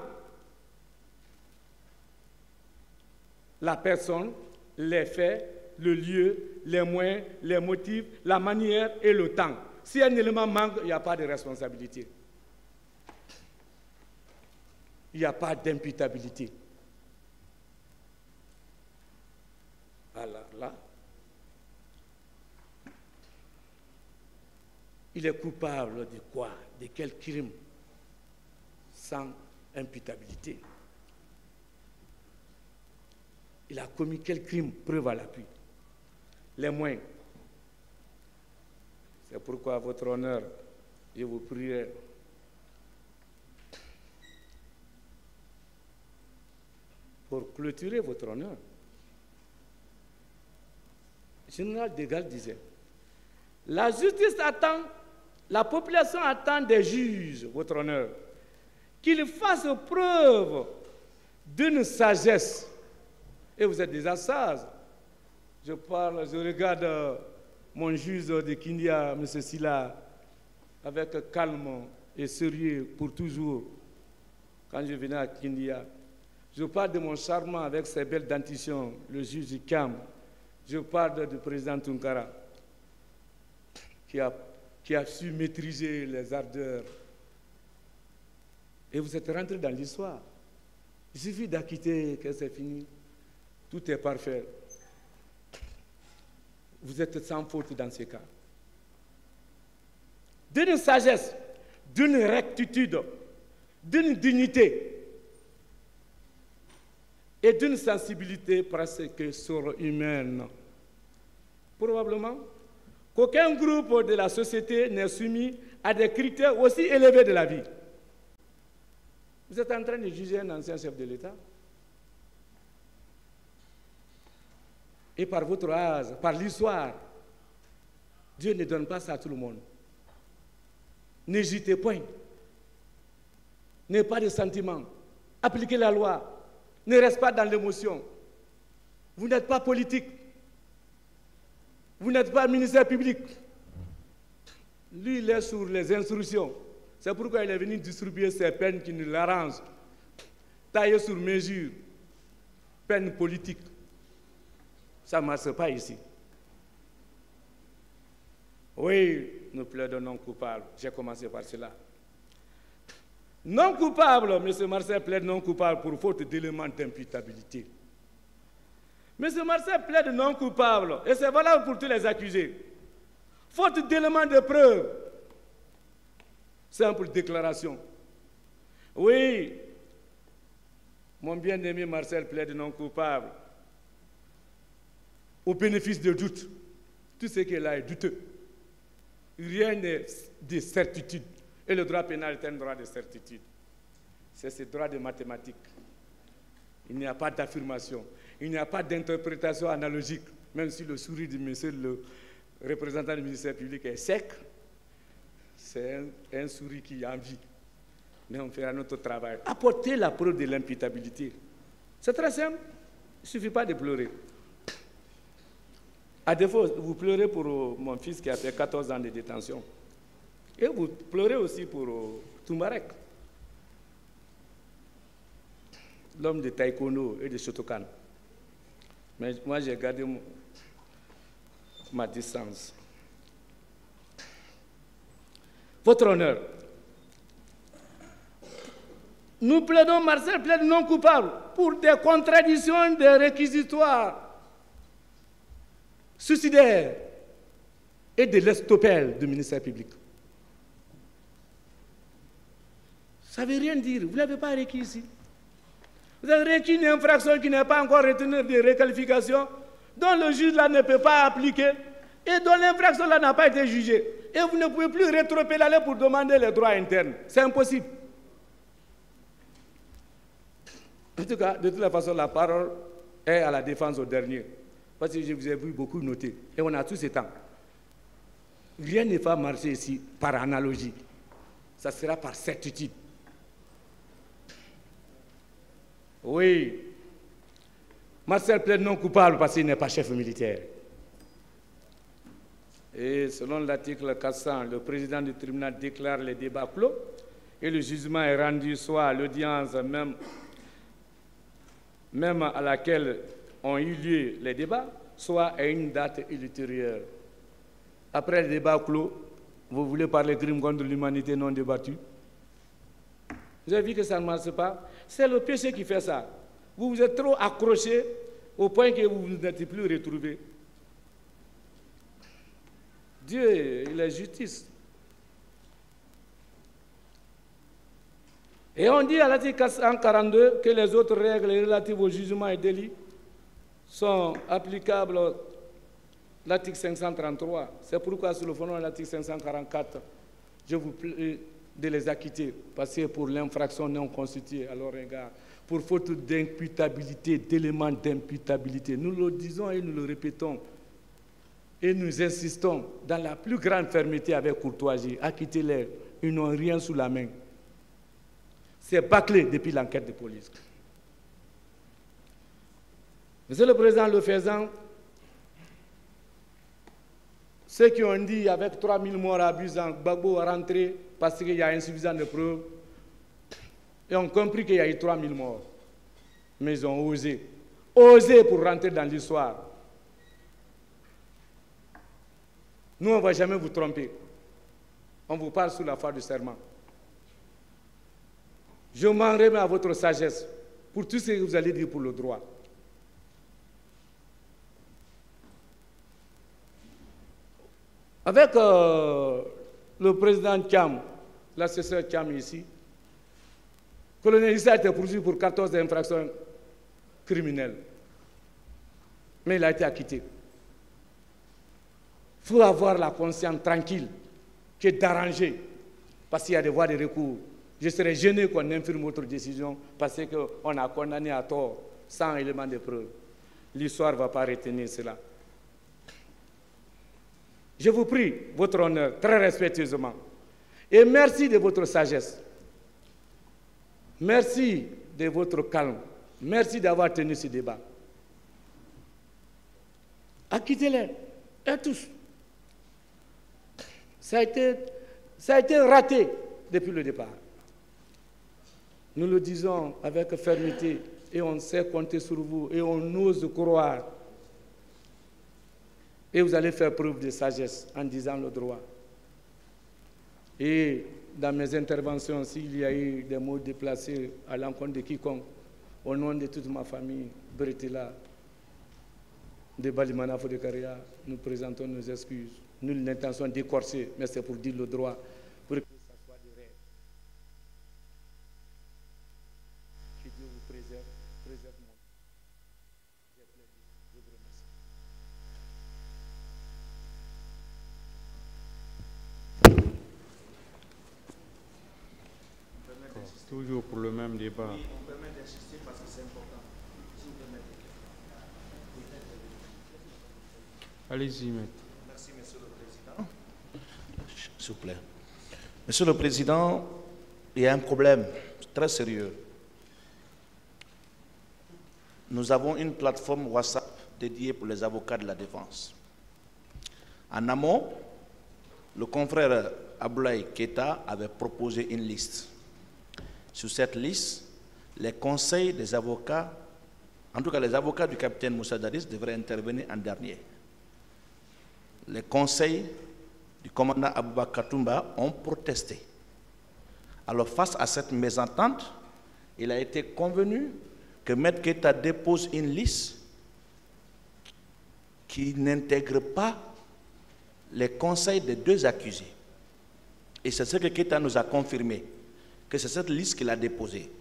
la personne, les faits, le lieu, les moyens, les motifs, la manière et le temps. Si un élément manque, il n'y a pas de responsabilité. Il n'y a pas d'imputabilité. Alors là, il est coupable de quoi? De quel crime? Sans imputabilité. Il a commis quel crime? Preuve à l'appui. Les moyens. C'est pourquoi, votre honneur, je vous prierai pour clôturer votre honneur. Le général de Gaulle disait, la justice attend, la population attend des juges, votre honneur, qu'ils fassent preuve d'une sagesse. Et vous êtes déjà sage. Je regarde mon juge de Kindia, M. Silla, avec calme et sérieux pour toujours, quand je venais à Kindia. Je parle de mon charmant avec ses belles dentitions, le juge Kam. Je parle du président Tunkara, qui a su maîtriser les ardeurs. Et vous êtes rentré dans l'histoire. Il suffit d'acquitter que c'est fini. Tout est parfait. Vous êtes sans faute dans ces cas. D'une sagesse, d'une rectitude, d'une dignité et d'une sensibilité presque surhumaine. Probablement qu'aucun groupe de la société n'est soumis à des critères aussi élevés de la vie. Vous êtes en train de juger un ancien chef de l'État. Et par votre âge, par l'histoire, Dieu ne donne pas ça à tout le monde. N'hésitez point. N'ayez pas de sentiments. Appliquez la loi. Ne restez pas dans l'émotion. Vous n'êtes pas politique. Vous n'êtes pas ministère public. Lui, il est sur les instructions. C'est pourquoi il est venu distribuer ces peines qui nous l'arrangent. Taillées sur mesure. Peines politiques. Ça ne marche pas ici. Oui, nous plaidons non coupables. J'ai commencé par cela. Non coupable, M. Marcel plaide non coupable pour faute d'éléments d'imputabilité. M. Marcel plaide non coupable, et c'est valable pour tous les accusés. Faute d'éléments de preuve. Simple déclaration. Oui, mon bien-aimé Marcel plaide non coupable. Au bénéfice de doute. Tout ce qui est là est douteux. Rien n'est de certitude. Et le droit pénal est un droit de certitude. C'est ce droit de mathématiques. Il n'y a pas d'affirmation. Il n'y a pas d'interprétation analogique. Même si le sourire du monsieur, le représentant du ministère public, est sec, c'est un sourire qui a envie. Mais on fera notre travail. Apporter la preuve de l'imputabilité. C'est très simple. Il ne suffit pas de pleurer. À défaut, vous pleurez pour mon fils qui a fait 14 ans de détention. Et vous pleurez aussi pour Toumbarek, l'homme de Taekwondo et de Shotokan. Mais moi, j'ai gardé ma distance. Votre honneur, nous plaidons, Marcel plaide non coupable pour des contradictions des réquisitoires suicidaires et de l'estoupel du ministère public. Ça ne veut rien dire. Vous ne l'avez pas requis ici. Vous avez requis une infraction qui n'est pas encore retenue de réqualification, dont le juge là ne peut pas appliquer et dont l'infraction là n'a pas été jugée. Et vous ne pouvez plus rétropédaler pour demander les droits internes. C'est impossible. En tout cas, de toute façon, la parole est à la défense au dernier. Parce que je vous ai vu beaucoup noter. Et on a tous ces temps. Rien ne va marcher ici par analogie. Ça sera par certitude. Oui. Marcel plaide non coupable parce qu'il n'est pas chef militaire. Et selon l'article 400, le président du tribunal déclare les débats clos et le jugement est rendu soit à l'audience même à laquelle ont eu lieu les débats, soit à une date ultérieure. Après le débat clos, vous voulez parler de crimes contre l'humanité non débattus? Vous avez vu que ça ne marche pas? C'est le péché qui fait ça. Vous vous êtes trop accrochés au point que vous n'êtes plus retrouvés. Dieu, il est justice. Et on dit à l'article 142 que les autres règles relatives au jugement et délits sont applicables à l'article 533. C'est pourquoi, sur le fondement de l'article 544, je vous prie de les acquitter, parce que pour l'infraction non constituée à leur égard, pour faute d'imputabilité, d'éléments d'imputabilité, nous le disons et nous le répétons, et nous insistons dans la plus grande fermeté avec courtoisie, acquittez-les, ils n'ont rien sous la main. C'est bâclé depuis l'enquête de police. Monsieur le Président, le faisant, ceux qui ont dit avec 3000 morts abusants, Gbagbo a rentré parce qu'il y a insuffisance de preuves, et ont compris qu'il y a eu 3000 morts. Mais ils ont osé pour rentrer dans l'histoire. Nous, on ne va jamais vous tromper. On vous parle sous la foi du serment. Je m'en remets à votre sagesse pour tout ce que vous allez dire pour le droit. Avec le président Thiam, l'assesseur Thiam ici, le colonel Issa a été poursuivi pour 14 infractions criminelles. Mais il a été acquitté. Il faut avoir la conscience tranquille que d'arranger, parce qu'il y a des voies de recours. Je serais gêné qu'on infirme votre décision parce qu'on a condamné à tort sans élément de preuve. L'histoire ne va pas retenir cela. Je vous prie, votre honneur, très respectueusement, et merci de votre sagesse. Merci de votre calme. Merci d'avoir tenu ce débat. Acquittez-les, et tous. Ça a été raté depuis le départ. Nous le disons avec fermeté et on sait compter sur vous et on ose croire. Et vous allez faire preuve de sagesse en disant le droit. Et dans mes interventions, s'il y a eu des mots déplacés à l'encontre de quiconque, au nom de toute ma famille, Bretela, de Balimana Fodekaria, nous présentons nos excuses. Nulle l'intention d'écorcer, mais c'est pour dire le droit, pour que ça soit des règles. Que Dieu vous préserve mon. Je vous remercie. Toujours pour le même débat. Oui, on permet d'insister parce que c'est important. Si vous permettez. Allez-y, maître. Merci, Monsieur le Président. S'il vous plaît. Monsieur le Président, il y a un problème très sérieux. Nous avons une plateforme WhatsApp dédiée pour les avocats de la défense. En amont, le confrère Aboulaye Keita avait proposé une liste. Sur cette liste, les conseils des avocats, en tout cas les avocats du capitaine Moussa Dadis, devraient intervenir en dernier. Les conseils du commandant Aboubakar Toumba ont protesté. Alors face à cette mésentente, il a été convenu que Maître Keita dépose une liste qui n'intègre pas les conseils des deux accusés. Et c'est ce que Keita nous a confirmé, que c'est cette liste qu'il a déposée.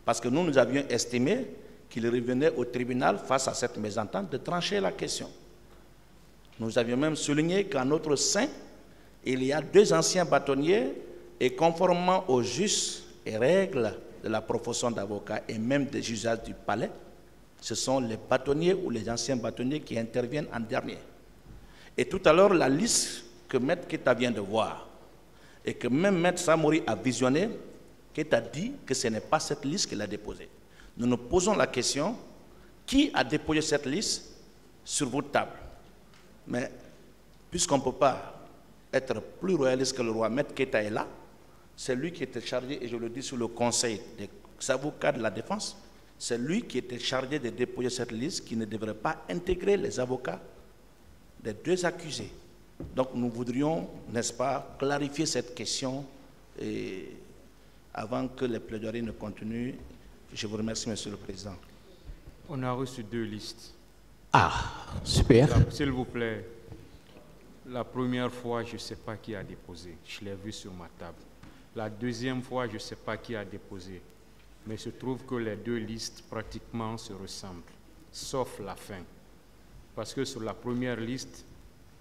Parce que nous avions estimé qu'il revenait au tribunal face à cette mésentente de trancher la question. Nous avions même souligné qu'en notre sein, il y a 2 anciens bâtonniers et conformément aux justes et règles de la profession d'avocat et même des usages du palais, ce sont les bâtonniers ou les anciens bâtonniers qui interviennent en dernier. Et tout à l'heure, la liste que Maître Keita vient de voir et que même Maître Samori a visionné, Keita dit que ce n'est pas cette liste qu'il a déposée. Nous nous posons la question, qui a déposé cette liste sur votre table? Mais puisqu'on ne peut pas être plus royaliste que le roi, Maître Keita est là, c'est lui qui était chargé, et je le dis sous le conseil des avocats de la défense, c'est lui qui était chargé de déposer cette liste qui ne devrait pas intégrer les avocats des deux accusés. Donc nous voudrions, n'est-ce pas, clarifier cette question et avant que les plaidoiries ne continuent. Je vous remercie, Monsieur le Président. On a reçu 2 listes. Ah, super. S'il vous plaît, la première fois, je ne sais pas qui a déposé. Je l'ai vu sur ma table. La deuxième fois, je ne sais pas qui a déposé. Mais il se trouve que les 2 listes pratiquement se ressemblent, sauf la fin. Parce que sur la première liste,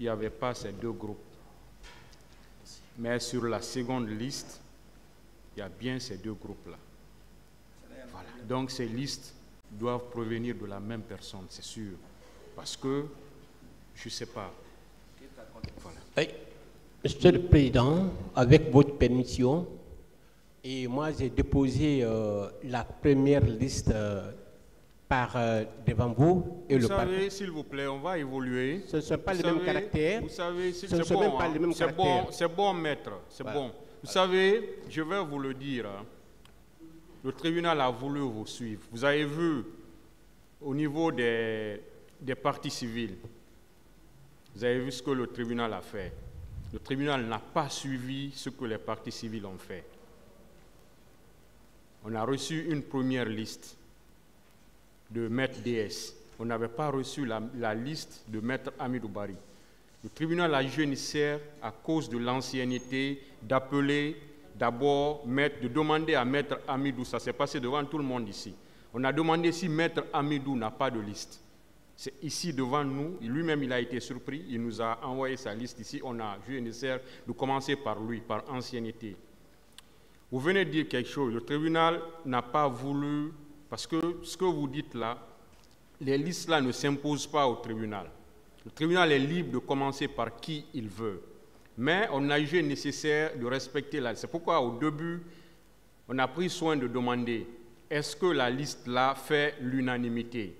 il n'y avait pas ces 2 groupes. Mais sur la seconde liste, il y a bien ces 2 groupes-là. Voilà. Donc ces listes doivent provenir de la même personne, c'est sûr. Parce que, je ne sais pas. Voilà. Oui. Monsieur le Président, avec votre permission, et moi j'ai déposé la première liste devant vous et vous le savez, s'il vous plaît, on va évoluer. Ce ne sont pas les mêmes caractères. Vous savez, ce ne sont même pas les mêmes caractères. C'est bon, maître, c'est bon. Vous savez, je vais vous le dire, hein, le tribunal a voulu vous suivre. Vous avez vu, au niveau des parties civiles, vous avez vu ce que le tribunal a fait. Le tribunal n'a pas suivi ce que les parties civiles ont fait. On a reçu une première liste de Maître DS. On n'avait pas reçu la liste de Maître Hamidou Bari. Le tribunal a jugé nécessaire, à cause de l'ancienneté, d'appeler d'abord, de demander à Maître Hamidou, ça s'est passé devant tout le monde ici. On a demandé si Maître Hamidou n'a pas de liste. C'est ici devant nous, lui-même il a été surpris, il nous a envoyé sa liste ici, on a jugé nécessaire de commencer par lui, par ancienneté. Vous venez de dire quelque chose, le tribunal n'a pas voulu, parce que ce que vous dites là, les listes là ne s'imposent pas au tribunal. Le tribunal est libre de commencer par qui il veut. Mais on a jugé nécessaire de respecter la liste. C'est pourquoi au début, on a pris soin de demander, est-ce que la liste là fait l'unanimité?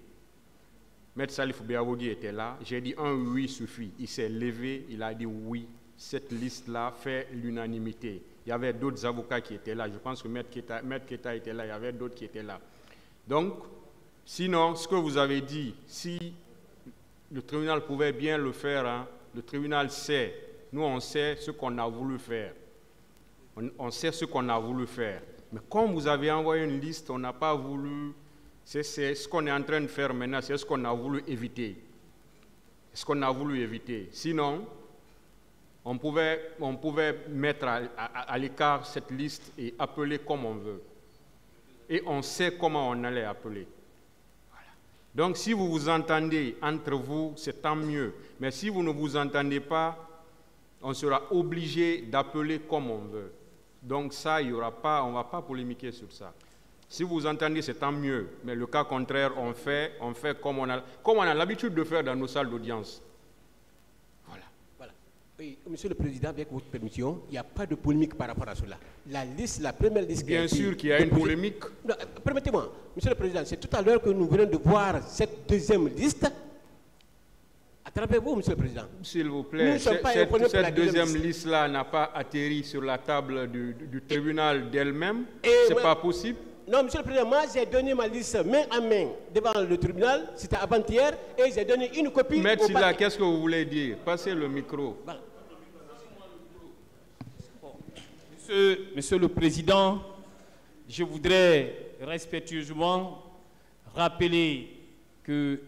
Maître Salif Béavoudi était là, j'ai dit un oui suffit. Il s'est levé, il a dit oui, cette liste-là fait l'unanimité. Il y avait d'autres avocats qui étaient là, je pense que Maître Keta était là, il y avait d'autres qui étaient là. Donc, sinon, ce que vous avez dit, si le tribunal pouvait bien le faire, hein, le tribunal sait, nous on sait ce qu'on a voulu faire. On sait ce qu'on a voulu faire. Mais comme vous avez envoyé une liste, on n'a pas voulu... C'est ce qu'on est en train de faire maintenant, c'est ce qu'on a voulu éviter. C'est ce qu'on a voulu éviter. Sinon, on pouvait mettre à l'écart cette liste et appeler comme on veut. Et on sait comment on allait appeler. Voilà. Donc si vous vous entendez entre vous, c'est tant mieux. Mais si vous ne vous entendez pas, on sera obligé d'appeler comme on veut. Donc ça, il y aura pas, on ne va pas polémiquer sur ça. Si vous entendez, c'est tant mieux. Mais le cas contraire, on fait comme on a l'habitude de faire dans nos salles d'audience. Voilà. Voilà. Oui, Monsieur le Président, avec votre permission, il n'y a pas de polémique par rapport à cela. La première liste... Bien sûr qu'il y a une polémique. Permettez-moi, Monsieur le Président, c'est tout à l'heure que nous venons de voir cette deuxième liste. À travers vous, Monsieur le Président. S'il vous plaît, cette deuxième liste-là n'a pas atterri sur la table du tribunal d'elle-même. C'est pas possible. Non, Monsieur le Président, moi j'ai donné ma liste main à main devant le tribunal, c'était avant-hier, et j'ai donné une copie. Maître Silla, qu'est-ce que vous voulez dire? Passez le micro. Voilà. Monsieur le Président, je voudrais respectueusement rappeler que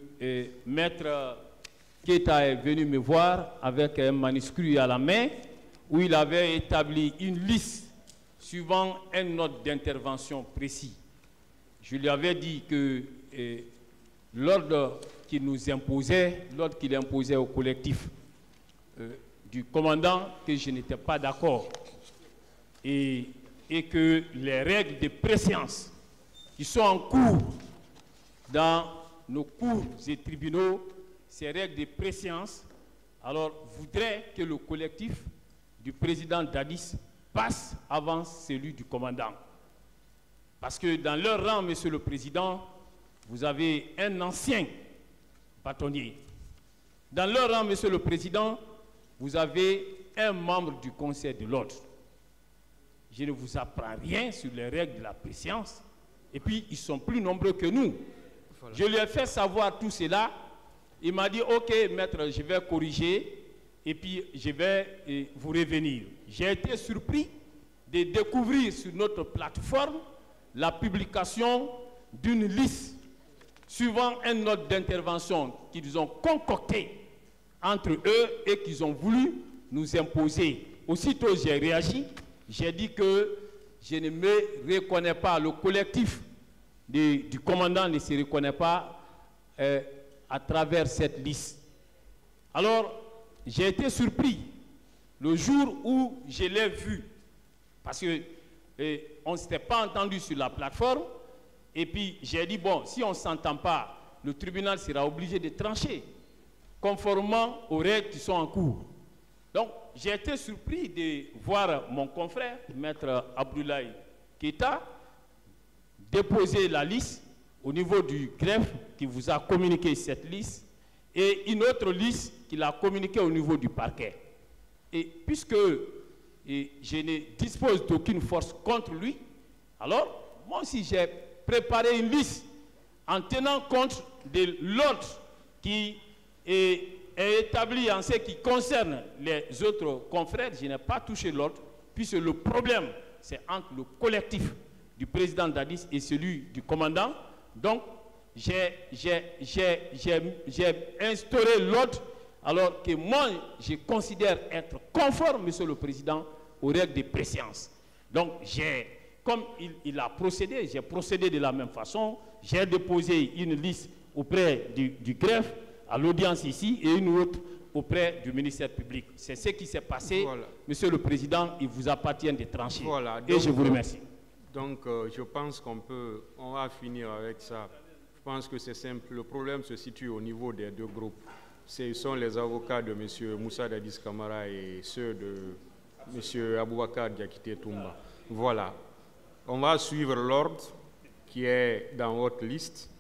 Maître Keta est venu me voir avec un manuscrit à la main où il avait établi une liste suivant un ordre d'intervention précis. Je lui avais dit que l'ordre qu'il nous imposait, l'ordre qu'il imposait au collectif du commandant, que je n'étais pas d'accord. Et que les règles de préséance qui sont en cours dans nos cours et tribunaux, ces règles de préséance, alors voudrait que le collectif du président Dadis passe avant celui du commandant. Parce que dans leur rang, Monsieur le Président, vous avez un ancien bâtonnier. Dans leur rang, Monsieur le Président, vous avez un membre du Conseil de l'Ordre. Je ne vous apprends rien sur les règles de la préséance. Et puis, ils sont plus nombreux que nous. Voilà. Je lui ai fait savoir tout cela. Il m'a dit, OK, maître, je vais corriger et puis je vais vous revenir. J'ai été surpris de découvrir sur notre plateforme la publication d'une liste suivant un ordre d'intervention qu'ils ont concocté entre eux et qu'ils ont voulu nous imposer. Aussitôt, j'ai réagi. J'ai dit que je ne me reconnais pas, le collectif du commandant ne se reconnaît pas à travers cette liste. Alors, j'ai été surpris le jour où je l'ai vu, parce qu'on ne s'était pas entendu sur la plateforme, et puis j'ai dit, bon, si on ne s'entend pas, le tribunal sera obligé de trancher, conformément aux règles qui sont en cours. Donc, j'ai été surpris de voir mon confrère, maître Abdoulaye Keita, déposer la liste au niveau du greffe qui vous a communiqué cette liste et une autre liste qu'il a communiquée au niveau du parquet. Et puisque je ne dispose d'aucune force contre lui, alors moi aussi j'ai préparé une liste en tenant compte de l'ordre qui est établi en ce qui concerne les autres confrères. Je n'ai pas touché l'ordre, puisque le problème, c'est entre le collectif du président Dadis et celui du commandant. Donc, j'ai instauré l'ordre, alors que moi, je considère être conforme, Monsieur le Président, aux règles de préséance. Donc, comme il a procédé, j'ai procédé de la même façon. J'ai déposé une liste auprès du greffe, à l'audience ici, et une autre auprès du ministère public. C'est ce qui s'est passé. Voilà. Monsieur le Président, il vous appartient de trancher. Voilà. Donc, et je vous remercie. Donc, je pense on va finir avec ça. Je pense que c'est simple. Le problème se situe au niveau des deux groupes. Ce sont les avocats de M. Moussa Dadis Camara et ceux de M. Aboubakar Diakité Toumba. Voilà. On va suivre l'ordre qui est dans votre liste.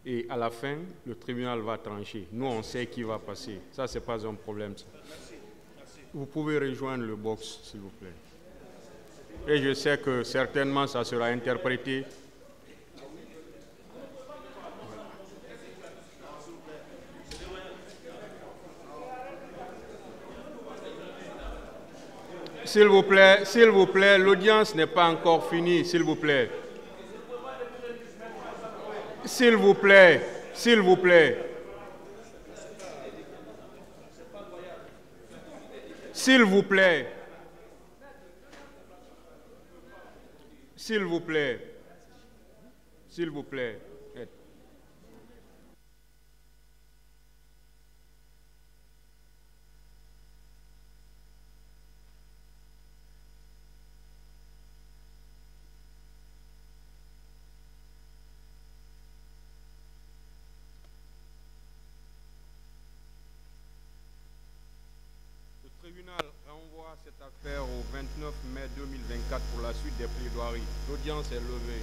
Et à la fin, le tribunal va trancher. Nous, on sait qui va passer. Ça, ce n'est pas un problème. Ça. Merci. Merci. Vous pouvez rejoindre le box, s'il vous plaît. Et je sais que certainement, ça sera interprété. S'il vous plaît, l'audience n'est pas encore finie, s'il vous plaît. S'il vous plaît, s'il vous plaît. S'il vous plaît. S'il vous plaît. S'il vous plaît. Le tribunal renvoie cette affaire au 29 mai 2024 pour la suite des plaidoiries. L'audience est levée.